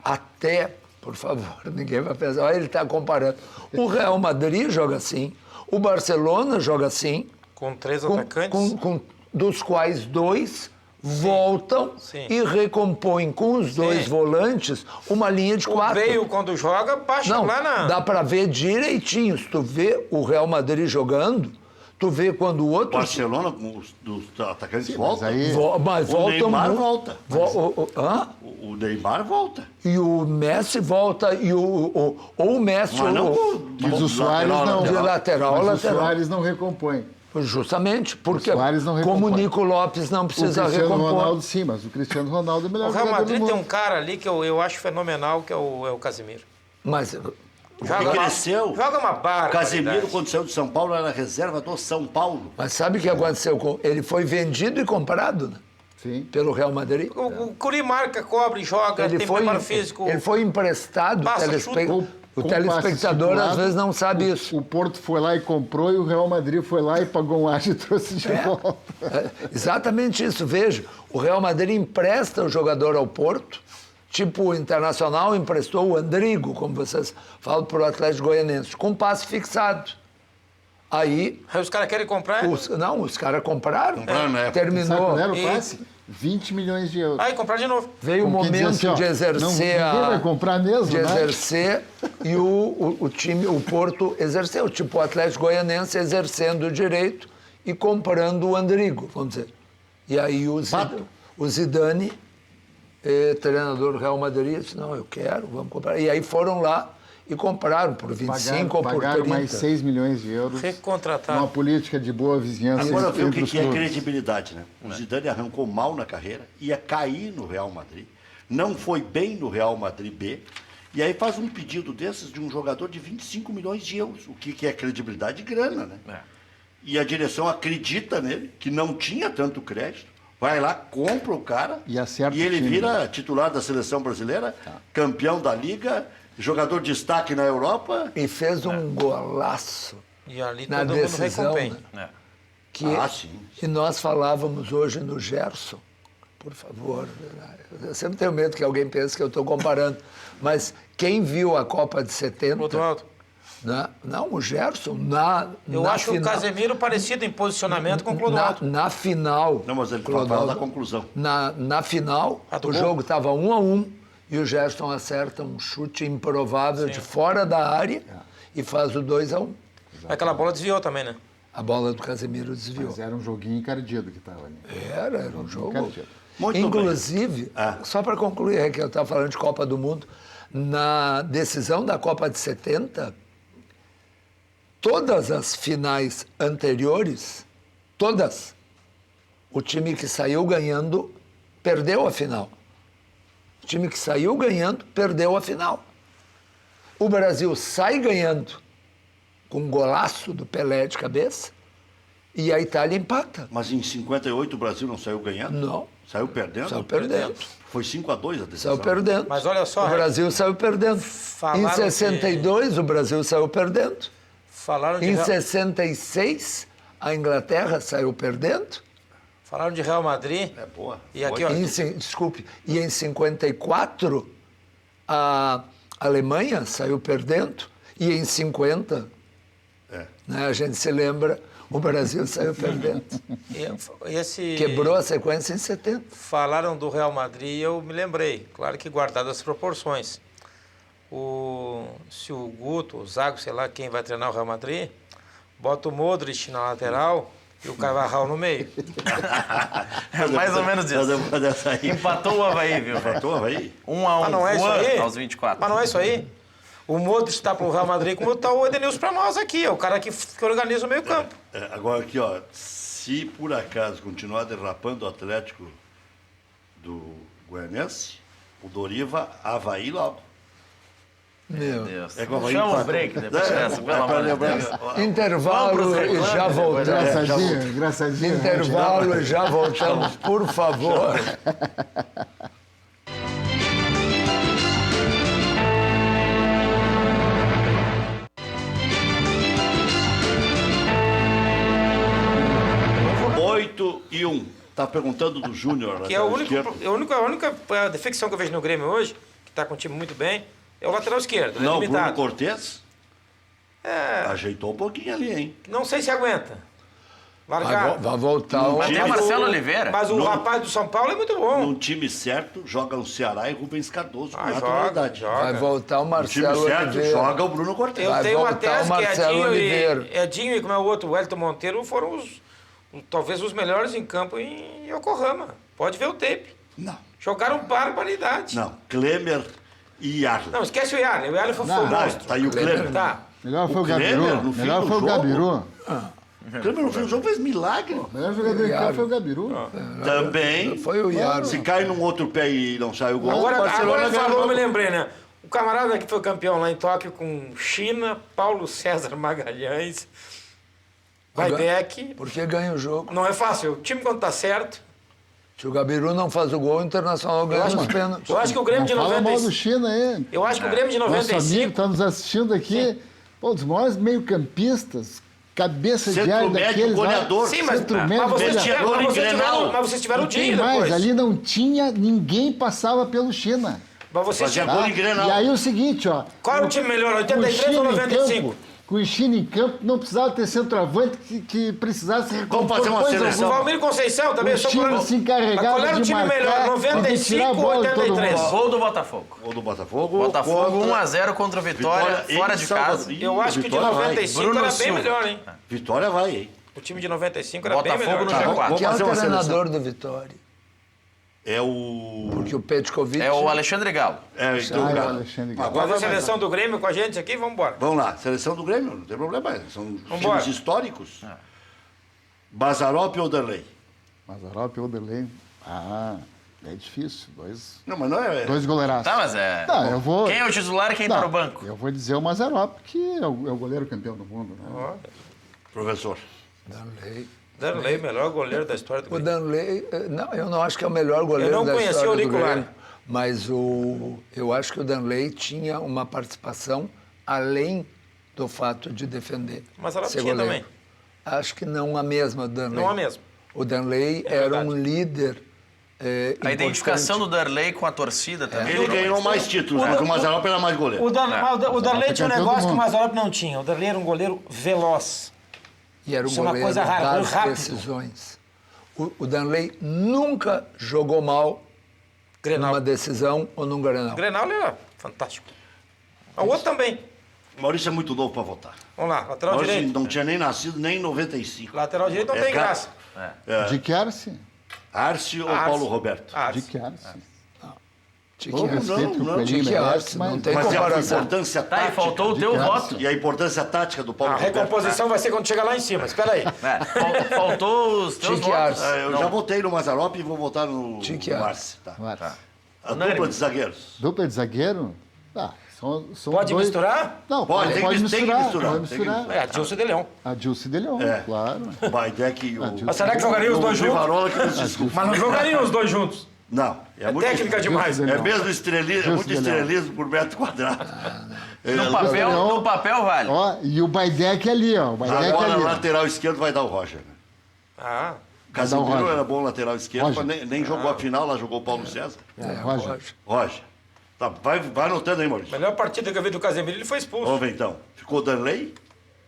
até, por favor, ninguém vai pensar, olha, ele está comparando. O Real Madrid joga assim, o Barcelona joga assim, Com 3 atacantes? dos quais 2 voltam Sim. e recompõem com os 2 Sim. volantes uma linha de O 4. Bale, quando joga, baixa Não, lá na... dá para ver direitinho. Se tu vê o Real Madrid jogando, tu vê quando o O outro... Barcelona, com os dos atacantes, Mas volta. aí- Mas O voltam Neymar muito. volta. Hã? O Neymar volta. E o Messi volta, e ou o Messi... Mas não Diz o Soares lateral, não. De lateral, Mas lateral. o Soares não recompõe. Justamente, porque Soares não como o recompõe. Nico Lopes não O precisa Cristiano recompor... Ronaldo, sim, mas o Cristiano Ronaldo é o melhor O Real jogador do Madrid tem mundo. um cara ali que eu acho fenomenal, que é o Casemiro. Mas Joga cresceu. Joga uma barra. O Casemiro, quando saiu de São Paulo, era reserva do São Paulo. Mas sabe o que aconteceu com... Ele foi vendido e comprado, né? Sim. Pelo Real Madrid. O Curi marca, cobre, joga, tem preparo físico. Ele foi emprestado. Passa, O Com telespectador passe às estipulado, vezes não sabe isso. O Porto foi lá e comprou e o Real Madrid foi lá e pagou um arte e trouxe de volta. É, exatamente isso. Veja, o Real Madrid empresta o jogador ao Porto, tipo o Internacional emprestou o Andrigo, como vocês falam, para o Atlético Goianense, com passe fixado. Aí, Aí os caras querem comprar. os caras compraram. Compraram, né? Sabe Terminou. qual era o E- passe? 20 milhões de euros. Aí comprar de novo. Veio o Como quem diz momento assim, ó, de exercer ninguém vai comprar mesmo, de né? exercer e o time, o Porto exerceu, tipo o Atlético Goianense exercendo o direito e comprando o Andrigo, vamos dizer. E aí o Zidane, treinador do Real Madrid, disse, não, eu quero, vamos comprar. E aí foram lá e compraram por 25 ou por 30. Pagaram mais 6 milhões de euros. Recontratado. Uma política de boa vizinhança Agora vê o entre os que é clubes. credibilidade, né? O Zidane arrancou mal na carreira, ia cair no Real Madrid, não foi bem no Real Madrid B, e aí faz um pedido desses de um jogador de 25 milhões de euros, o que é credibilidade e grana, né? É. E a direção acredita nele, que não tinha tanto crédito, vai lá, compra o cara E acerta e o ele time, vira titular da seleção brasileira, campeão da Liga, jogador de destaque na Europa. E fez um golaço E ali na todo mundo decisão. recompensa. Né? É. Que, Sim. E nós falávamos hoje no Gerson, por favor, eu sempre tenho medo que alguém pense que eu estou comparando, mas quem viu a Copa de 70... Clodoaldo. Não, o Gerson, Eu na acho o final, Casemiro parecido em posicionamento com o Clodoaldo. na final... Não, mas ele Clodoaldo, fala da conclusão. Na final, A do o gol? jogo estava 1-1 e o Gerson acerta um chute improvável de fora da área e faz o 2-1. Aquela bola desviou também, né? A bola do Casemiro desviou. Mas era um joguinho encardido que estava ali. Era um jogo. Encardido. Muito Inclusive, Ah. só para concluir, é que eu estava falando de Copa do Mundo, na decisão da Copa de 70, todas as finais anteriores, todas, o time que saiu ganhando perdeu a final. O time que saiu ganhando perdeu a final. O Brasil sai ganhando com um golaço do Pelé de cabeça e a Itália empata. Mas em 58 o Brasil não saiu ganhando? Não. Saiu perdendo? Saiu perdendo. Foi 5-2 a decisão. Saiu perdendo. Mas olha só, O Brasil saiu perdendo. Falaram Em 62, o Brasil saiu perdendo. Falaram de, Em 66, a Inglaterra saiu perdendo. falaram de Real Madrid. É boa. E aqui, Foi. ó, Desculpe. E em 54, a Alemanha saiu perdendo. E em 50, né, a gente se lembra, o Brasil saiu perdendo. esse... Quebrou a sequência em 70. Falaram do Real Madrid e eu me lembrei. Claro que guardado as proporções. Se o Guto, o Zago, sei lá quem vai treinar o Real Madrid, bota o Modric na lateral E o Carvajal no meio. É mais ou menos isso. Fazer uma dessa aí. Empatou o Avaí, viu? Empatou o Avaí? 1 a 1. Mas não é isso aí? Aos 24. Mas não é isso aí? O Modric está pro Real Madrid, como está o Edenilson para nós aqui. É o cara que organiza o meio campo. Agora aqui, ó. Se por acaso continuar derrapando o Atlético do Goianense, o Doriva, Avaí logo. Meu Deus. É que o Avaí Chama o empatou. break depois dessa, pelo amor de Deus. Intervalo e já voltamos. Engraçadinho, engraçadinho. Intervalo e já voltamos, por favor. Oito e 1. Tá perguntando do Júnior. Que é o lateral único, esquerdo. a única defecção que eu vejo no Grêmio hoje, que está com o time muito bem, é o lateral esquerdo. Ele é Não, Bruno limitado. Cortez É, ajeitou um pouquinho ali, hein? não sei se aguenta. Largar. Vai voltar o... Mas tem o Marcelo Oliveira. Mas o rapaz do São Paulo é muito bom. Num time certo, joga o Ceará e Rubens Cardoso com Ah, naturalidade. joga. Vai voltar o No time Marcelo certo, Oliveira. joga o Bruno Cortez. Eu Vai tenho uma voltar tese o que Marcelo Oliveira. Edinho e como é o outro, o Wellington Monteiro, foram talvez os melhores em campo em Yokohama. Pode ver o tape. Não, Jogaram barbaridade. não. Klemer e Yarley. Não, esquece o Yarley. O Yarley foi Não, um Tá, monstro. tá aí o Klemer. Tá. Melhor foi o Klemer, Gabiru. no fim Melhor do foi o jogo. Gabiru. O Klemer no fim do jogo fez milagre. O melhor jogador em campo foi o Gabiru. Também. Foi o Yaro. Se cai num outro pé e não sai o gol, Agora, o Barcelona agora ganha o falou, eu jogo. me lembrei, né? O camarada que foi campeão lá em Tóquio com China, Paulo César Magalhães, Weidbeck. Porque ganha o jogo. Não é fácil. O time quando tá certo. Se o Gabiru não faz o gol, o Internacional ganha nos pênaltis. Eu acho que o Grêmio de Não fala mal do 95. China aí. Eu acho que o Grêmio de Nosso amigo 95. está nos assistindo aqui. Pô, dos maiores meio-campistas, cabeça de Centro área médio, daqueles lá. goleador. Sim, mas, Centro mas, médio, vocês goleador. tiveram, Goleador em Grenal. mas vocês tiveram o Tem Dinho mais, depois. ali não tinha, ninguém passava pelo China. Mas vocês Fazia tiveram. gol em Grenal. E aí o seguinte, ó. Qual era o time melhor, com o 83 ou China em 95? campo, com o China em campo, não precisava ter centroavante que precisasse Vamos fazer uma coisa seleção. O alguma. Valmir Conceição também. O só China por- se encarregava Mas qual era o de time marcar melhor? e de 95 tirar a ou bola de todo 83? mundo. Gol do Botafogo. Gol do Botafogo. Botafogo contra 1 a 0 contra o Vitória, Vitória fora em de Salvador. casa. Ih, Eu acho que de Vitória vai. 95 Bruno era Silva. bem melhor, hein? Vitória vai, hein? O time de 95 era Botafogo bem melhor. no Tá, G4. vamos Que é o fazer uma treinador do Vitória. É o... Porque o Petkovic... É o Alexandre Galo. É, então, Ah, é o cara. Alexandre Galo. Agora Fazer a vai mais seleção do Grêmio com a gente aqui, vamos embora. Vamos lá, seleção do Grêmio, não tem problema, são Vambora. times históricos. Bazarop ou Derlei? Mazarop e Oderlei. Ah, é difícil. Não, mas não é... Dois goleiraços. Tá, mas é. Tá, eu vou... Quem é o titular e quem Não, para o banco? Eu vou dizer o Mazarop, que é o goleiro campeão do mundo. Né? Professor. Danley. Danley, melhor goleiro da história do O Grêmio. Danley, não, eu não acho que é o melhor goleiro Eu não da conheci história o do auricular. Grêmio, mas eu acho que o Danley tinha uma participação além do fato de defender. Mas ela ser tinha goleiro. também. Acho que não a mesma do Danley. Não a mesma. O Danley É era verdade. um líder A identificação do Darley com a torcida também. Ele ganhou mais títulos, porque o Mazarop era mais goleiro. O Darley tinha um campeão do negócio que o mundo. Mazarop não tinha. O Darley era um goleiro veloz. E era um Isso é uma goleiro coisa rara, das rápido. decisões. O Danley nunca jogou mal Grenal. numa decisão ou num Grenal. O Grenal ele era fantástico. O outro também. O Maurício é muito novo para votar. Vamos lá, lateral Maurício direito. não tinha nem nascido nem em 95. Lateral direito não É, tem cara. graça. De Kersi. Arce ou Arce. Paulo Roberto? Ah, De Kersi. Tinha Todo que- respeito que o não, Coelhinho tinha que merece, Arce, não mas... tem Mas é a comparação. importância Tá, e tática. faltou o teu Cássio. voto. E a importância tática do Paulo a Roberto. recomposição vai ser quando chegar lá em cima. Espera aí. É, faltou os teus Tique votos. Arce. Eu já votei no Mazarop e vou votar no Tique Arce. Tá. Vai. A dupla de zagueiros. Dupla de zagueiro? Tá. São Pode dois... misturar? Não, Pode, tem que pode misturar, misturar. tem que Pode misturar. misturar. É, Adilson de Leão. A Dilce de Leão, É. claro. O Baidec e o... Adilson. Mas será que jogariam os dois juntos? Rivarola que nos desculpa. Mas não jogariam os dois juntos. Não, É muito técnica demais. Adilson de É Leão. mesmo estrelismo, é Deus muito de Leão. estrelismo por metro quadrado. No papel vale. Ó, e o Baidec ali, ó. O Baidec Agora, ali. lateral esquerdo vai dar o Roger. Né? Ah, Casemiro Roger. era bom lateral esquerdo, Roger. mas nem jogou a final, lá jogou o Paulo César. Roger. Roger. Tá, vai anotando aí, Maurício. melhor partida que eu vi do Casemiro, ele foi expulso. Vamos ver então. Ficou Darley?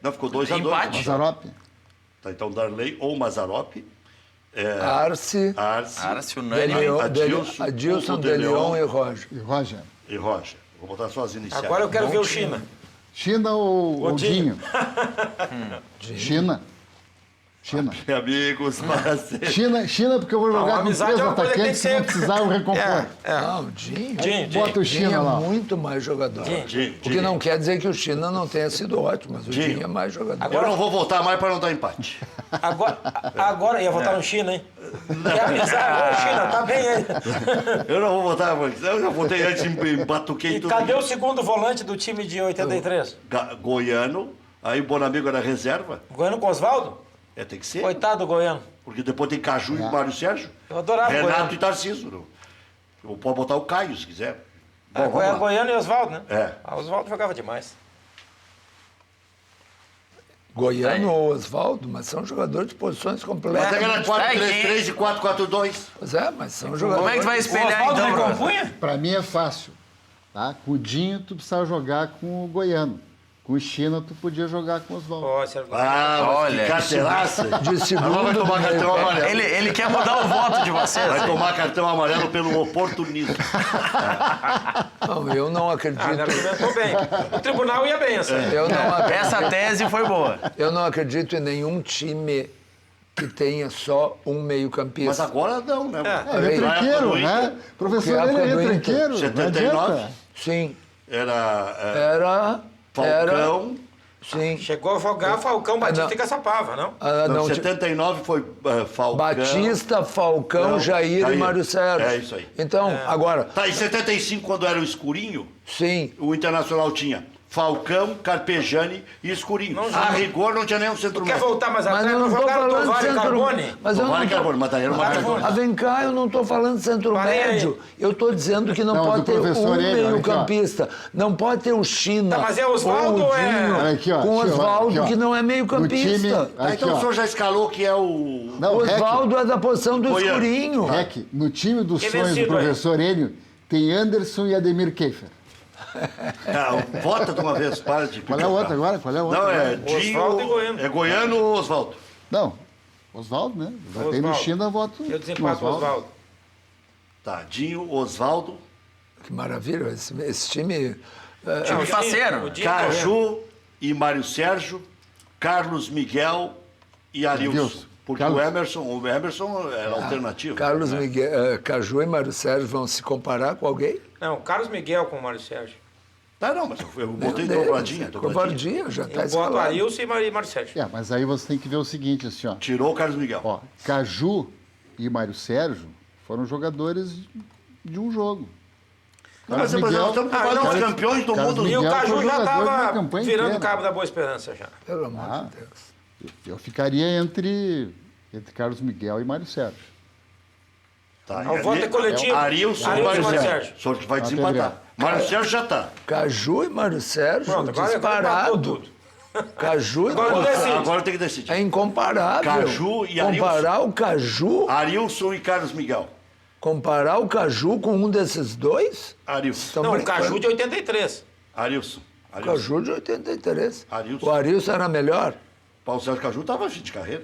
Não, ficou 2-2. Empate. Mazarop. Tá, então Darley ou Mazarop. Arce, Arce Arce, De unânime. Leon, Adilson, Adilson, o De De Leon Leon. e Roger. E Roger. e Roger. Vou botar só as iniciais. Agora eu quero ver o China. China ou Dinho. Dinho? China. China. Amigos, mas... China, porque eu vou jogar a com amizade 3 é uma coisa que tem atacantes que que não ser- precisavam recompor. Não, o Dinho. Dinho. Bota o Dinho China é lá. muito mais jogador. Dinho, O que Dinho. não quer dizer que o China não tenha sido ótimo, mas o Dinho. Dinho é mais jogador. Eu não vou voltar mais para não dar empate. Agora ia votar no China, hein? Quer amizade? Ô, China, tá bem aí. Eu não vou votar, porque eu já votei antes e batuquei E tudo. cadê o segundo volante do time de 83? Goiano, aí o Bonamigo era reserva. Goiano com Oswaldo? Tem que ser. Coitado do Goiano. Porque depois tem Caju e Mário Sérgio. Eu adorava o Renato Goiano. e Tarcísio. Não. Eu posso botar o Caio, se quiser. Bom, vamos lá. Goiano e Oswaldo, né? É. Oswaldo jogava demais. Goiano ou Oswaldo, mas são jogadores de posições Mas completas. era 4-3-3 e 4-4-2. Pois é, mas são jogadores. Como é que tu vai O espelhar Oswaldo então, Bruno? recompunha? Pra mim é fácil. Tá? Com o Dinho, tu precisava jogar com o Goiano. Com o China, tu podia jogar com o Oswaldo. Pô, Sérgio. Ah, mas Olha, que carteiraça. De segundo Agora vai tomar do cartão meio. amarelo. Ele quer mudar o voto de vocês. Vai hein? tomar cartão amarelo pelo oportunismo. Não, eu não Ah, acredito. ele argumentou bem. O tribunal ia bem, assim. Eu não, Essa tese foi boa. eu não acredito em nenhum time que tenha só um Mas meio-campista. agora não, né? É retranqueiro, né? Professor, Que ele época é do retranqueiro. não 79. adianta. Sim, Era era. Falcão. Sim. Chegou a jogar Falcão, Batista não. e Caçapava, não? Ah, Não, não, 79 foi Falcão. Batista, Falcão, Não, Jair e Jair. Mário Sérgio. É isso aí. Então, agora, Tá, em 75, quando era o escurinho, sim. o Internacional tinha Falcão, Carpegiani e Escurinho. Não A joga. rigor não tinha nenhum centro Quer médio. voltar mais Mas atrás? eu não Não estou jogaram falando de Tovar e centro. Carbone? Mas eu não Tovar e tô- Carbone, mas daí era uma Tovar e categoria. Ah, vem cá, eu não estou falando de centro Parei aí. médio. Eu estou dizendo que não, Não, pode do ter professor um ele, olha aqui, ó. meio-campista. Não pode ter o China. Tá, mas é Oswaldo ou o ou é- Dinho Olha aqui, ó, com o aqui, ó, Oswaldo, aqui, ó. que não é No meio-campista. time- Tá, Aqui, então ó. o senhor já escalou que é o... Não, O Rec, Oswaldo é da posição do Goiano. escurinho. Rec, no time dos Quem sonhos do vencido aí? professor Enio, tem Anderson e Ademir Keifer. Vota de uma vez, para de... Qual é a outra agora? Qual é a outra? Não, é Oswaldo Dinho... e Goiano. É Goiano ou Oswaldo? Não, Oswaldo, né? Votei no Oswaldo. China, voto Eu no desempato o Oswaldo. Tá, Dinho, Oswaldo, Que maravilha, esse time. Time faceiro. O Dinho- Caju e Mário Sérgio, Carlos Miguel e Arilson. Arilson. Porque Carlos- o Emerson era alternativo. Carlos Miguel, Caju e Mário Sérgio vão se comparar com alguém? Não, Carlos Miguel com o Mário Sérgio. Tá, não, mas eu botei Meu Deus, dobradinha. Covardia, já está Eu boto escalado. Ailson e Mário Sérgio. É, mas aí você tem que ver o seguinte, assim, ó. Tirou o Carlos Miguel. Ó, Caju e Mário Sérgio foram jogadores de um jogo. Não, mas nós estamos falando dos campeões do Carlos mundo. E o Miguel Caju foi já jogador de uma estava campanha virando inteira. cabo da Boa Esperança já. Pelo amor Ah. de Deus. Eu ficaria entre Carlos Miguel e Mário Sérgio. Tá, O voto é coletivo. Arilson e Arilson Mário e Mário Sérgio. Sérgio. O senhor que vai Tá, desempatar. Pedro. Mário Sérgio já tá. Caju e Mário Sérgio, Pronto, agora empatou disparado. tudo. Caju e Agora Mário não decide. Sérgio. Agora tem que decidir. É incomparável. Caju e Arilson. Comparar o Caju, Arilson e Carlos Miguel. comparar o Caju com um desses dois? Arilson. Estão Não, o brincando. Caju de 83. Arilson. O Caju de 83. Arilson. O Arilson era melhor? Paulo Sérgio Caju estava fim de carreira.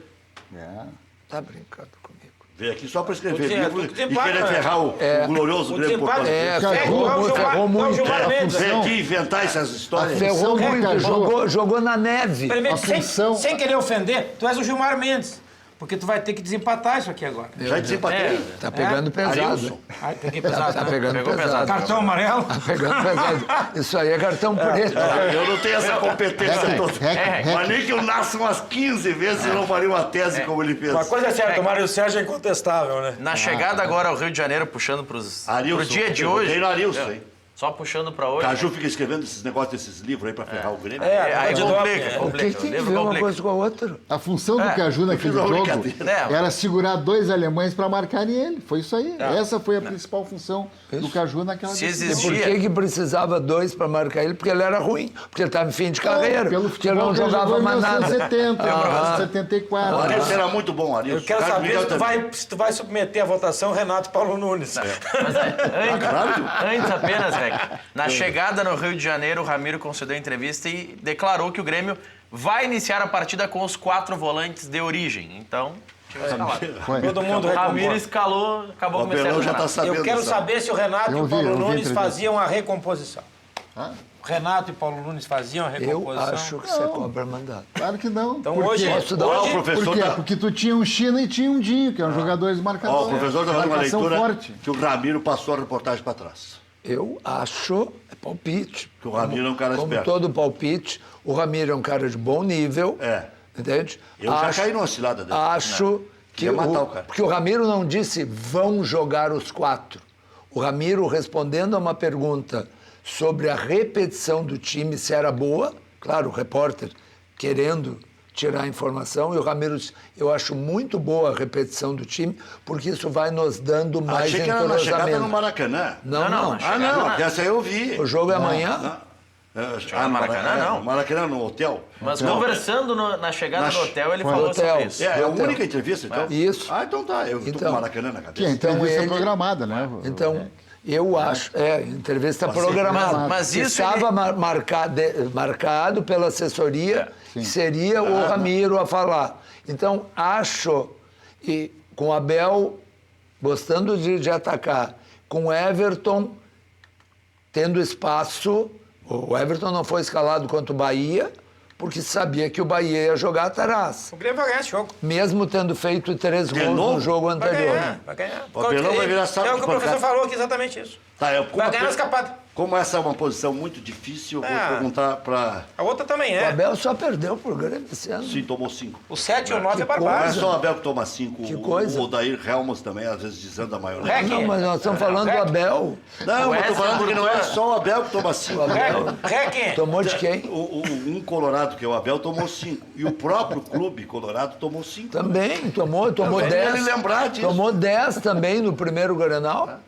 É. Tá brincando comigo. Veio aqui só para escrever Tudo livro certo, e desempate, querer né? ferrar o glorioso O Grêmio desempate Porto Alegre. É, Caju ferrou muito. Gilmar Mendes. Vem aqui inventar essas histórias. Ferrou função do muito, Caju- jogou na neve. Primeiro, A sem, função- sem querer ofender, tu és o Gilmar Mendes. Porque tu vai ter que desempatar isso aqui agora. Já desempatei. Tá pegando pesado. Arilson. hein? Ai, peguei Tá, pesado, tá né? pegando Pegou pesado. pesado. Cartão amarelo. Tá pegando pesado. Isso aí é cartão preto. Eu não tenho essa competência toda. Rec, Mas nem que eu nasça umas 15 vezes eu não faria uma tese como ele fez. Uma coisa é certa, o Mário Sérgio é incontestável, né? Na chegada agora ao Rio de Janeiro, puxando pro Arilson. dia de eu hoje. botei no Arilson, hein? Só puxando pra hoje. Caju fica escrevendo esses negócios desses livros aí pra ferrar o Grêmio. Aí de complica, doping, O que complica. tem O que livro ver uma complica. coisa com a outra? A função do Caju naquele fiz uma jogo brincadeira. era segurar dois alemães para marcarem ele. Foi isso aí. Essa foi a principal função do Caju naquela Se decisão. E por existia- que precisava dois para marcar ele? Porque ele era ruim. Porque ele estava em fim de carreira. Pelo porque ele futebol não que ele jogava jogou em mais nada. 1970, O 1974. Arilson era muito bom, Arilson. Eu quero Carlos saber Miguel se também. se tu vai submeter à votação Renato Paulo Nunes. Mas antes, Claro. antes apenas, Rec, na chegada no Rio de Janeiro, o Ramiro concedeu entrevista e declarou que o Grêmio vai iniciar a partida com os 4 volantes de origem. Então, time escalado. Foi. Todo mundo O Ramiro recompõe. escalou, acabou O começando Abelão o já tá Renato. sabendo. Eu quero sabe? saber se o Renato e Eu o vi Paulo a Nunes entrevista. faziam a recomposição. Ah, Renato e Paulo Nunes faziam a Eu recomposição. acho que você cobra mandato. claro que não. Então Por hoje, quê? Posso dar Ó, o hoje professor Por quê? tá- Porque tu tinha um China e tinha um Dinho, que eram jogadores marcadores. Ó, o professor está fazendo uma Marcação leitura forte. que o Ramiro passou a reportagem para trás. Eu acho, é palpite. Que o Ramiro é um cara Como esperto. todo palpite, o Ramiro é um cara de bom nível. É. Entende? Eu já caí numa cilada dele. Acho que Ia matar o cara. porque o Ramiro não disse vão jogar os 4. O Ramiro, respondendo a uma pergunta sobre a repetição do time, se era boa, claro, o repórter querendo tirar a informação, e o Ramiro disse, eu acho muito boa a repetição do time, porque isso vai nos dando mais Achei que era na chegada no entrosamento. Maracanã. Não, Não, não. na Ah, chegada não, na- essa aí eu vi. O jogo é amanhã? Ah, Maracanã, não. No Maracanã, no hotel. Mas Não. conversando na chegada Na- do hotel, ele Foi falou no hotel. sobre isso. É a Hotel. única entrevista, então? Isso. Ah, então tá. Eu tô com Então. o Maracanã na Que é cabeça. entrevista ele- programada, né? Então, eu acho, entrevista Passei programada. mas isso estava ele- marcado pela assessoria que seria o Ramiro a falar. Então, acho, e com o Abel gostando de atacar, com o Everton tendo espaço, o Everton não foi escalado contra o Bahia, porque sabia que o Bahia ia jogar atrás. o Grêmio vai ganhar esse jogo. Mesmo tendo feito 3 De gols novo? no jogo Vai anterior. ganhar, vai ganhar. O Abelão vai virar saco É o de que o professor pancada. falou aqui, exatamente isso. Tá, Vai ganhar na escapada. Como essa é uma posição muito difícil, eu vou É. perguntar para... A outra também O é. Abel só perdeu pro Grêmio esse ano. Sim, tomou 5. O 7 e o 9 é Que Não é barbárie. só o Abel que toma 5. Que coisa. O Odair Helmos também, às vezes, dizendo a maionese. Rec. Não, mas nós estamos falando do Abel. Não, eu tô Wesley falando que não é Brutura. só o Abel que toma 5. O Abel Rec. tomou de quem? Um colorado, que é o Abel, tomou 5. E o próprio clube colorado tomou 5. Também tomou Também 10. ele lembrar disso. Tomou 10 também no primeiro Grenal,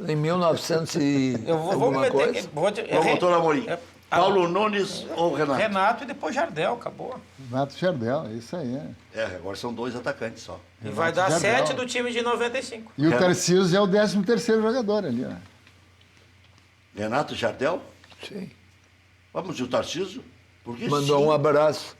em 1900 e Eu vou me alguma meter. coisa. Doutor Amorim, É. Paulo Nunes ou Renato? Renato e depois Jardel, acabou. Renato Jardel, é isso aí. É. Agora são 2 atacantes só. E vai dar Jardel. 7 do time de 95. E o Tarcísio é o 13º jogador ali, ó. Renato Jardel? Sim. Vamos de o Tarcísio? Porque Mandou sim. um abraço.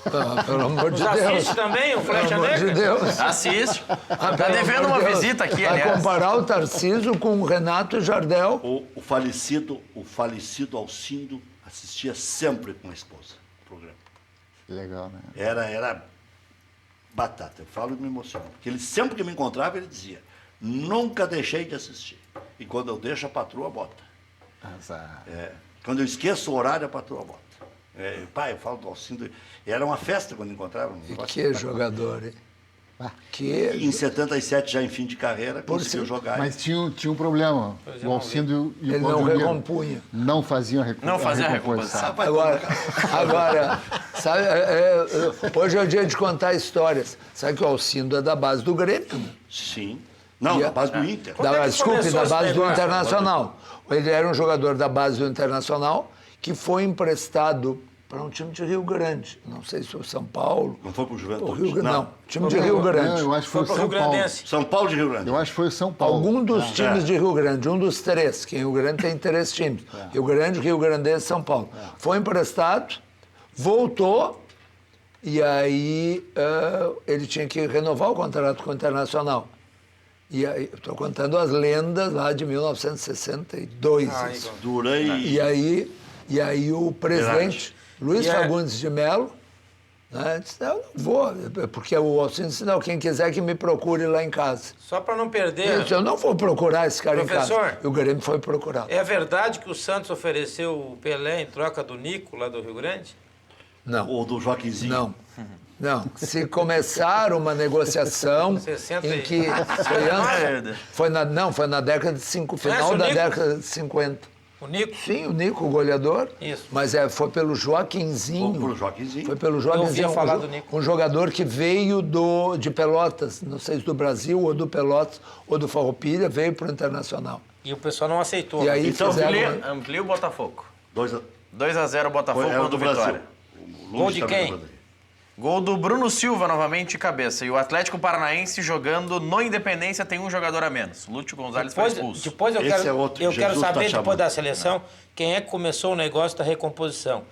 Ah, pelo amor de Os Deus. assiste também, o Pelo Flecha amor de Negra? Deus. Assiste. Ah, Tá pelo devendo amor uma de Deus. visita aqui, Vai aliás. comparar o Tarcísio com o Renato Jardel. O falecido Alcindo assistia sempre com a esposa o programa. Que legal, né? Era batata. Eu falo e me emociono. Porque ele sempre que me encontrava, ele dizia, nunca deixei de assistir. E quando eu deixo, a patroa bota. Azar. Quando eu esqueço o horário, a patroa bota. Pai, eu falo do Alcindo. Era uma festa quando encontrava. E que jogador, hein? Que Em 77, já em fim de carreira, conseguiu ser- jogar. Mas tinha um problema. Pois é, O Alcindo e o ele não Claudio Miro recompunha. não faziam Não fazia a recomposição. Agora, sabe, hoje é o dia de contar histórias. Sabe que o Alcindo é da base do Grêmio, né? Sim. Não, E na a- base do Inter. Quando é que Desculpe, começou da esse base do negócio? Internacional. Ele era um jogador da base do Internacional que foi emprestado para um time de Rio Grande. Não sei se foi São Paulo. Não foi pro O Juventude? Rio, não, time de Não, Rio não, Grande. eu acho que foi Foi o pro São Rio Paulo. Grandense. São Paulo de Rio Grande. Eu acho que foi o São Paulo. Algum dos times É. de Rio Grande, um dos 3, que em Rio Grande tem 3 times. Rio Grande, Rio Grandense e São Paulo. Foi emprestado, voltou, e aí ele tinha que renovar o contrato com o Internacional. E aí, estou contando as lendas lá de 1962. Ah, isso. Igor. Durei. E aí o presidente, Luiz E é- Fagundes de Mello, né, disse, eu não vou, porque o Alcindo disse, não, quem quiser que me procure lá em casa. Só para não Eu perder, disse, eu não vou procurar esse cara em Professor. casa. E o Grêmio foi procurar. é verdade que o Santos ofereceu o Pelé em troca do Nico, lá do Rio Grande? Não, Ou do Joaquinzinho. não. Não, se começar uma negociação 60 em e- que foi na década de final o da Nico? década de 50. O Nico? Sim, o Nico, o goleador. Isso. Mas foi pelo Joaquinzinho. Foi pelo Joaquinzinho. Foi pelo Eu Joaquinzinho. ouvia falar um do Nico. Um jogador que veio de Pelotas, não sei se do Brasil, ou do Pelotas, ou do Farroupilha, veio para o Internacional. E o pessoal não aceitou. E aí Então, fizeram... Amplia o Botafogo. 2-0 2-0 Botafogo era do contra o Brasil. Vitória. O Gol de também quem? do Brasil. Gol do Bruno Silva, novamente de cabeça. E o Atlético Paranaense jogando no Independência tem um jogador a menos. Lúcio Gonzalez foi expulso. Depois eu Esse quero, é outro, eu Jesus quero tá saber, chamando. depois da seleção, quem é que começou o negócio da recomposição.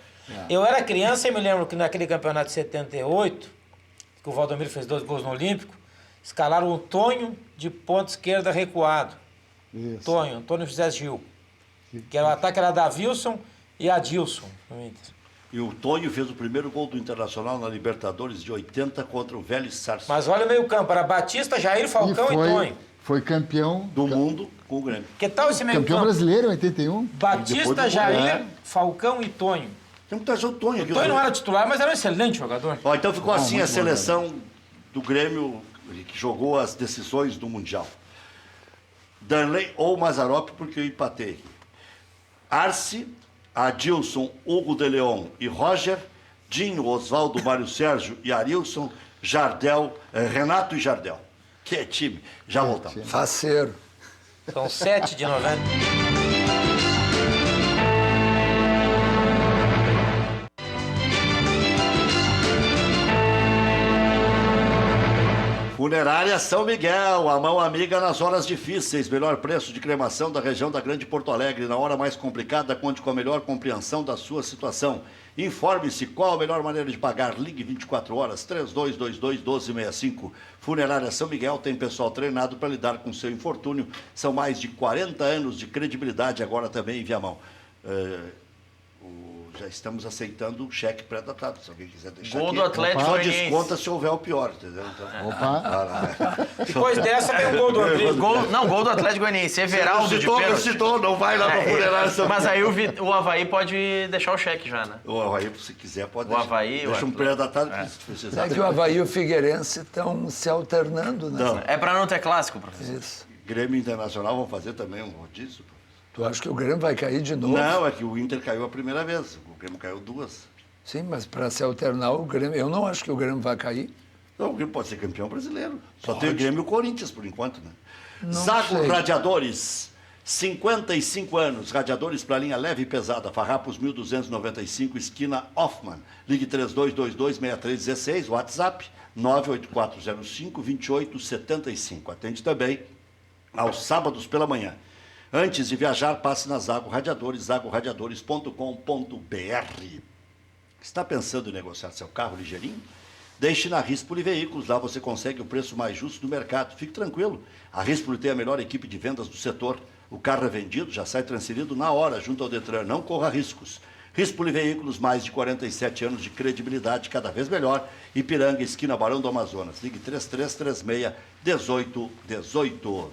Eu era criança e me lembro que naquele campeonato de 78, que o Valdomiro fez 2 gols no Olímpico, escalaram o Tonho de ponta esquerda recuado. Isso. Antônio José Gil. Que era o ataque era Davilson e Adilson no Inter. E o Tonho fez o primeiro gol do Internacional na Libertadores de 80 contra o Vélez Sarsfield. Mas olha o meio campo, era Batista, Jair, Falcão e Tonho. Foi campeão Do mundo com o Grêmio. Que tal esse meio campeão campo? brasileiro em 81. Batista, do Jair, Falcão e Tonho. Temos que trazer o Tonho aqui. O Tonho não era titular, mas era um excelente jogador. Ó, então ficou assim a muito bom, seleção do Grêmio que jogou as decisões do Mundial. Danley ou Mazzaropi, porque eu empatei. Arce, Adilson, Hugo de Leon e Roger, Dinho, Oswaldo, Mário Sérgio e Arilson, Jardel, Renato e Jardel. Que é time. Já voltamos. Faceiro. São 7 de novembro. Funerária São Miguel, a mão amiga nas horas difíceis. Melhor preço de cremação da região da Grande Porto Alegre. Na hora mais complicada, conte com a melhor compreensão da sua situação. Informe-se qual a melhor maneira de pagar. Ligue 24 horas, 3222-1265. Funerária São Miguel tem pessoal treinado para lidar com seu infortúnio. São mais de 40 anos de credibilidade, agora também em Viamão. Já estamos aceitando o cheque pré-datado, se alguém quiser deixar Gol aqui. do Atlético Só Goianiense. desconta se houver o pior, entendeu? Então, Opa, Depois dessa vem o gol do André. Gol do Atlético Goianiense. Everaldo de pênalti. citou, não vai lá pra Funerária São Mas Miguel. aí o Avaí pode deixar o cheque já, né? O Havaí, se quiser, pode O Avaí, deixa um o pré-datado se precisar. É que o Avaí e o Figueirense estão se alternando, né? Não. É pra não ter clássico, professor. Isso. Grêmio Internacional vão fazer também um rodízio? Tu acha que o Grêmio vai cair de novo? Não, é que o Inter caiu a primeira vez, o Grêmio caiu duas. Sim, mas para se alternar o Grêmio... Eu não acho que o Grêmio vai cair. Não, o Grêmio pode ser campeão brasileiro. Só tem o Grêmio e o Corinthians, por enquanto, né? Não Zago sei. Radiadores, 55 anos, radiadores para linha leve e pesada, Farrapos 1295, esquina Hoffman. Ligue 3222-6316, WhatsApp 98405-2875. Atende também aos sábados pela manhã. Antes de viajar, passe na Zago Radiadores, zagoradiadores.com.br. Está pensando em negociar seu carro ligeirinho? Deixe na Rispoli Veículos, lá você consegue o preço mais justo do mercado. Fique tranquilo, a Rispoli tem a melhor equipe de vendas do setor. O carro é vendido, já sai transferido na hora, junto ao Detran, não corra riscos. Rispoli Veículos, mais de 47 anos de credibilidade, cada vez melhor. Ipiranga, esquina Barão do Amazonas. Ligue 3336-1818.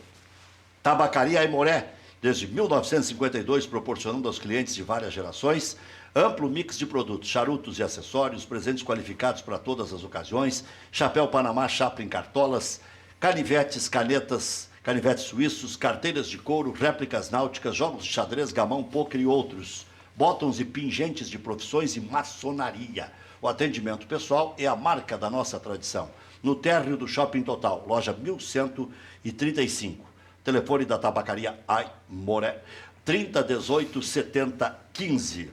Tabacaria Aimoré, desde 1952, proporcionando aos clientes de várias gerações amplo mix de produtos, charutos e acessórios, presentes qualificados para todas as ocasiões, chapéu Panamá, Chaplin, cartolas, canivetes, canetas, canivetes suíços, carteiras de couro, réplicas náuticas, jogos de xadrez, gamão, pôquer e outros, botões e pingentes de profissões e maçonaria. O atendimento pessoal é a marca da nossa tradição. No térreo do Shopping Total, loja 1135. Telefone da Tabacaria Aimoré, 3018-7015.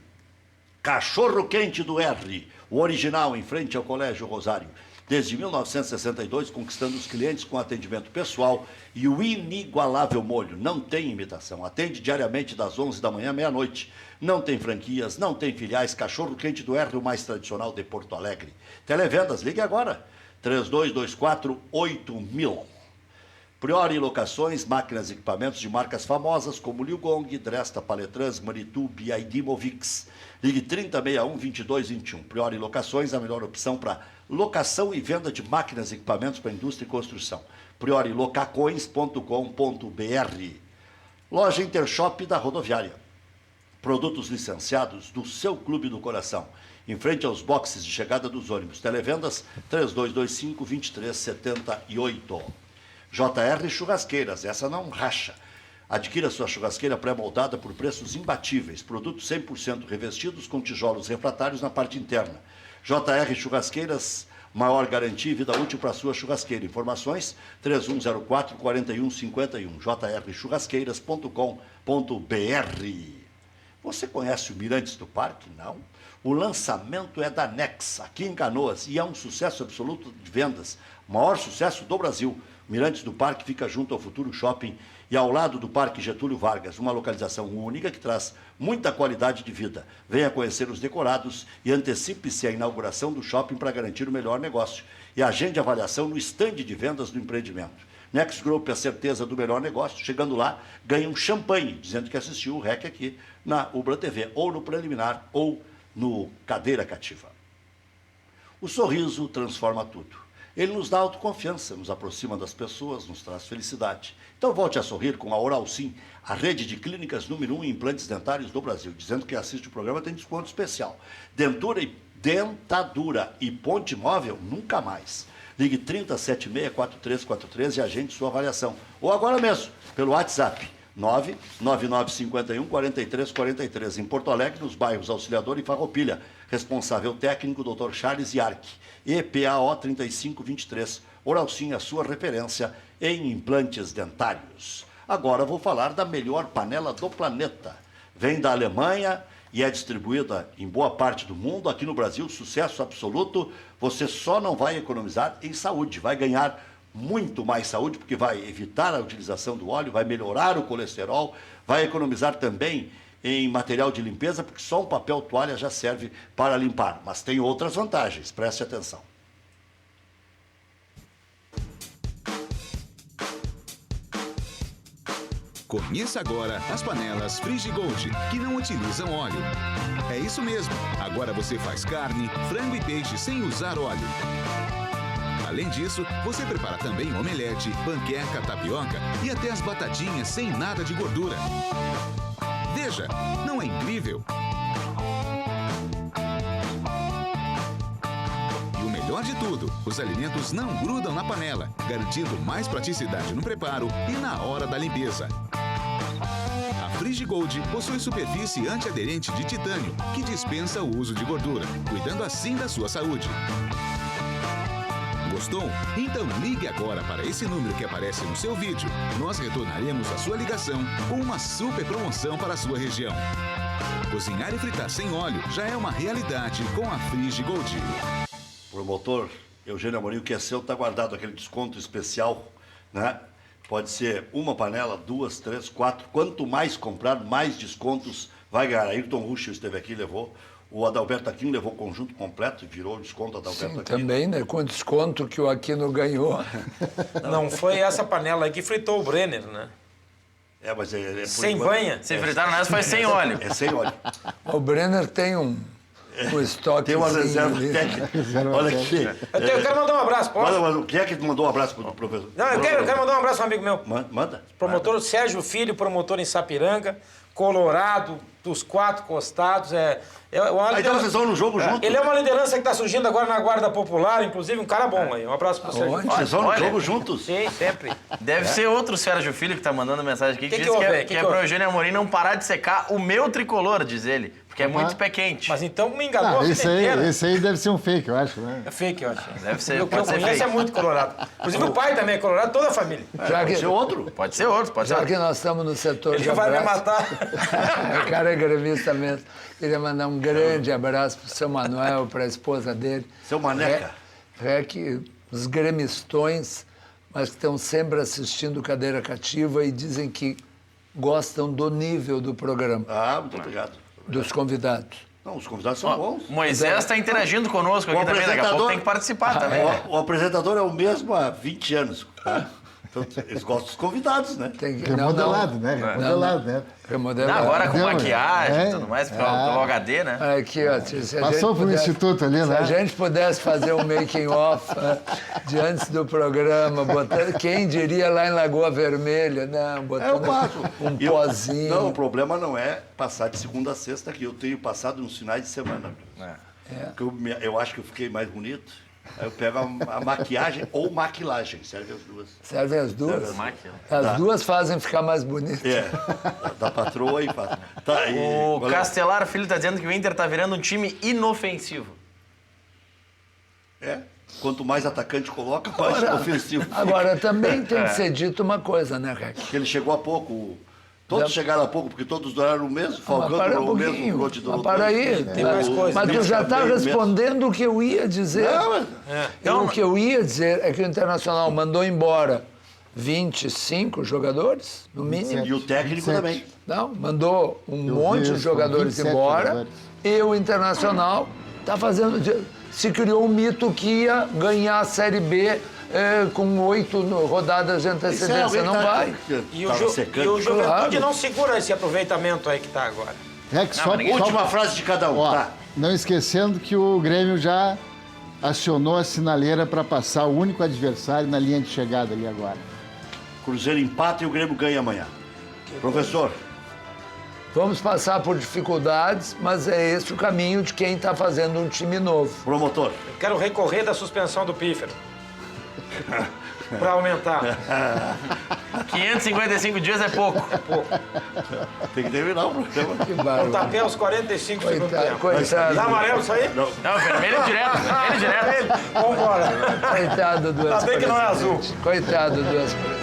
Cachorro Quente do R, o original em frente ao Colégio Rosário. Desde 1962, conquistando os clientes com atendimento pessoal e o inigualável molho. Não tem imitação. Atende diariamente das 11 da manhã à meia-noite. Não tem franquias, não tem filiais. Cachorro Quente do R, o mais tradicional de Porto Alegre. Televendas, ligue agora. 3224-8000. Priori Locações, máquinas e equipamentos de marcas famosas como Liu Gong, Dresta, Paletrans, Manitou, BID Movix. Ligue 3061-2221. Priori Locações, a melhor opção para locação e venda de máquinas e equipamentos para indústria e construção. priorilocacões.com.br. Loja Intershop da Rodoviária. Produtos licenciados do seu clube do coração. Em frente aos boxes de chegada dos ônibus. Televendas 3225-2378. JR Churrasqueiras, essa não racha. Adquira sua churrasqueira pré-moldada por preços imbatíveis. Produtos 100% revestidos com tijolos refratários na parte interna. JR Churrasqueiras, maior garantia e vida útil para a sua churrasqueira. Informações 3104-4151. jrchurrasqueiras.com.br. Você conhece o Mirantes do Parque? Não? O lançamento é da Nex, aqui em Canoas, e é um sucesso absoluto de vendas. Maior sucesso do Brasil. Mirantes do Parque fica junto ao Futuro Shopping e ao lado do Parque Getúlio Vargas, uma localização única que traz muita qualidade de vida. Venha conhecer os decorados e antecipe-se à inauguração do shopping para garantir o melhor negócio. E agende avaliação no estande de vendas do empreendimento. Next Group é a certeza do melhor negócio. Chegando lá, ganha um champanhe, dizendo que assistiu o REC aqui na Ubra TV, ou no Preliminar, ou no Cadeira Cativa. O sorriso transforma tudo. Ele nos dá autoconfiança, nos aproxima das pessoas, nos traz felicidade. Então volte a sorrir com a Oral Sim, a rede de clínicas número 1 em implantes dentários do Brasil. Dizendo que assiste o programa tem desconto especial. Dentura e dentadura e ponte móvel, nunca mais. Ligue 3076-4343 e agende sua avaliação. Ou agora mesmo, pelo WhatsApp, 99951-4343. Em Porto Alegre, nos bairros Auxiliador e Farroupilha. Responsável técnico, Dr. Charles Yark. EPAO 3523. Oral Sim, a sua referência em implantes dentários. Agora vou falar da melhor panela do planeta. Vem da Alemanha e é distribuída em boa parte do mundo. Aqui no Brasil, sucesso absoluto. Você só não vai economizar em saúde, vai ganhar muito mais saúde, porque vai evitar a utilização do óleo, vai melhorar o colesterol, vai economizar também em material de limpeza, porque só um papel toalha já serve para limpar. Mas tem outras vantagens, preste atenção. Conheça agora as panelas Frigigold, que não utilizam óleo. É isso mesmo, agora você faz carne, frango e peixe sem usar óleo. Além disso, você prepara também omelete, panqueca, tapioca e até as batatinhas sem nada de gordura. Veja, não é incrível? E o melhor de tudo, os alimentos não grudam na panela, garantindo mais praticidade no preparo e na hora da limpeza. A Frigigold possui superfície antiaderente de titânio, que dispensa o uso de gordura, cuidando assim da sua saúde. Gostou? Então ligue agora para esse número que aparece no seu vídeo. Nós retornaremos a sua ligação com uma super promoção para a sua região. Cozinhar e fritar sem óleo já é uma realidade com a Frigigold. Promotor Eugênio Amorim, o que é seu está guardado aquele desconto especial, né? Pode ser uma panela, 2, 3, 4. Quanto mais comprar, mais descontos vai ganhar. Ayrton Ruschel esteve aqui e levou. O Adalberto Aquino levou o conjunto completo, virou o desconto Adalberto Aquino. Também, né? Com desconto que o Aquino ganhou. Não foi essa panela aí que fritou o Brenner, né? É, mas é Sem banha. Se fritaram nessa, foi sem óleo. É sem óleo. O Brenner tem um estoque. Tem uma reserva técnica. Olha aqui. Eu quero mandar um abraço, posso? Manda, quem é que mandou um abraço pro professor? Não, eu quero mandar um abraço para um amigo meu. Manda. Promotor Sérgio Filho, promotor em Sapiranga, Colorado, dos 4 costados. Então vocês vão no jogo junto? Ele é uma liderança que está surgindo agora na Guarda Popular, inclusive um cara bom aí. Um abraço pro Sérgio. Vocês vão no jogo juntos? Sim, sempre. Deve ser outro Sérgio Filho que tá mandando mensagem aqui, que diz que é pro Eugênio Amorim não parar de secar o meu tricolor, diz ele, porque é muito pé quente. Mas então me enganou a vida esse inteira. aí deve ser um fake, eu acho, né? É fake, eu acho. Deve ser, O que eu pode ser conheço fake. é muito colorado. Inclusive o pai também é colorado, toda a família. Pode ser outro. Pode ser outro, pode ser Já outro. que nós estamos no setor Ele de vai me abraço, matar. O cara é gremista mesmo. Queria mandar um grande abraço pro seu Manuel, para a esposa dele. Seu Maneca. Os gremistões, mas que estão sempre assistindo Cadeira Cativa e dizem que gostam do nível do programa, Ah, muito obrigado. dos convidados. Não, os convidados são bons. O Moisés está interagindo conosco aqui também, daqui a pouco tem que participar também. O apresentador é o mesmo há 20 anos. Tá? Então, eles gostam dos convidados, né? Tem que, Remodelado, né? Remodelado, né? Remodelar. Agora com Deu, maquiagem e é. tudo mais, pelo HD, né? Aqui, ó, se a Passou gente pro pudesse- instituto ali, Se né? a gente pudesse fazer um making off de antes do programa, botando, quem diria lá em Lagoa Vermelha, não, Eu botando passo. um E eu- pozinho. Não, o problema não é passar de segunda a sexta aqui. Eu tenho passado nos finais de semana. Porque eu acho que eu fiquei mais bonito. Aí eu pego a maquiagem ou maquilagem, serve as duas. Servem as duas? Máquina. As duas fazem ficar mais bonito. É, da patroa e faz. Tá, e, O qual é? Castelar Filho tá dizendo que o Inter tá virando um time inofensivo. É, quanto mais atacante coloca, mais ofensivo. Agora, também tem que ser dito uma coisa, né, Rec? Porque ele chegou há pouco. Todos chegaram há pouco, porque todos duraram o mesmo. Mas Falcão para um durou o mesmo, pouquinho. Grote durou Mas para aí. Tem mais coisa. Mas tu já está Meio mesmo. respondendo o que eu ia dizer. Não, mas... O que eu ia dizer é que o Internacional mandou embora 25 jogadores, no mínimo. E o técnico 27. também. Não, mandou um Eu monte vi de isso, jogadores 27 embora. jogadores. E o Internacional está fazendo. Se criou um mito que ia ganhar a Série B com 8 rodadas de antecedência. Não vai. E o, Tava e o secando. Juventude Claro. não segura esse aproveitamento aí que tá agora. Rex, Não, só, mas ninguém- só- Última frase de cada um, ó, tá? não esquecendo que o Grêmio já acionou a sinaleira para passar o único adversário na linha de chegada ali agora. Cruzeiro empata e o Grêmio ganha amanhã. Professor, Vamos passar por dificuldades, mas é esse o caminho de quem está fazendo um time novo. promotor. Eu quero recorrer da suspensão do Pífero. Pra aumentar. 555 dias é pouco. Tem que terminar o programa. Que Um bárbaro. tapé aos 45 segundos Coitado, tempo. coitado. Tá amarelo isso aí? Não. Não, vermelho direto. Vambora. Coitado do Tá bem que não é ex-presidente. azul. Coitado do ex-presidente.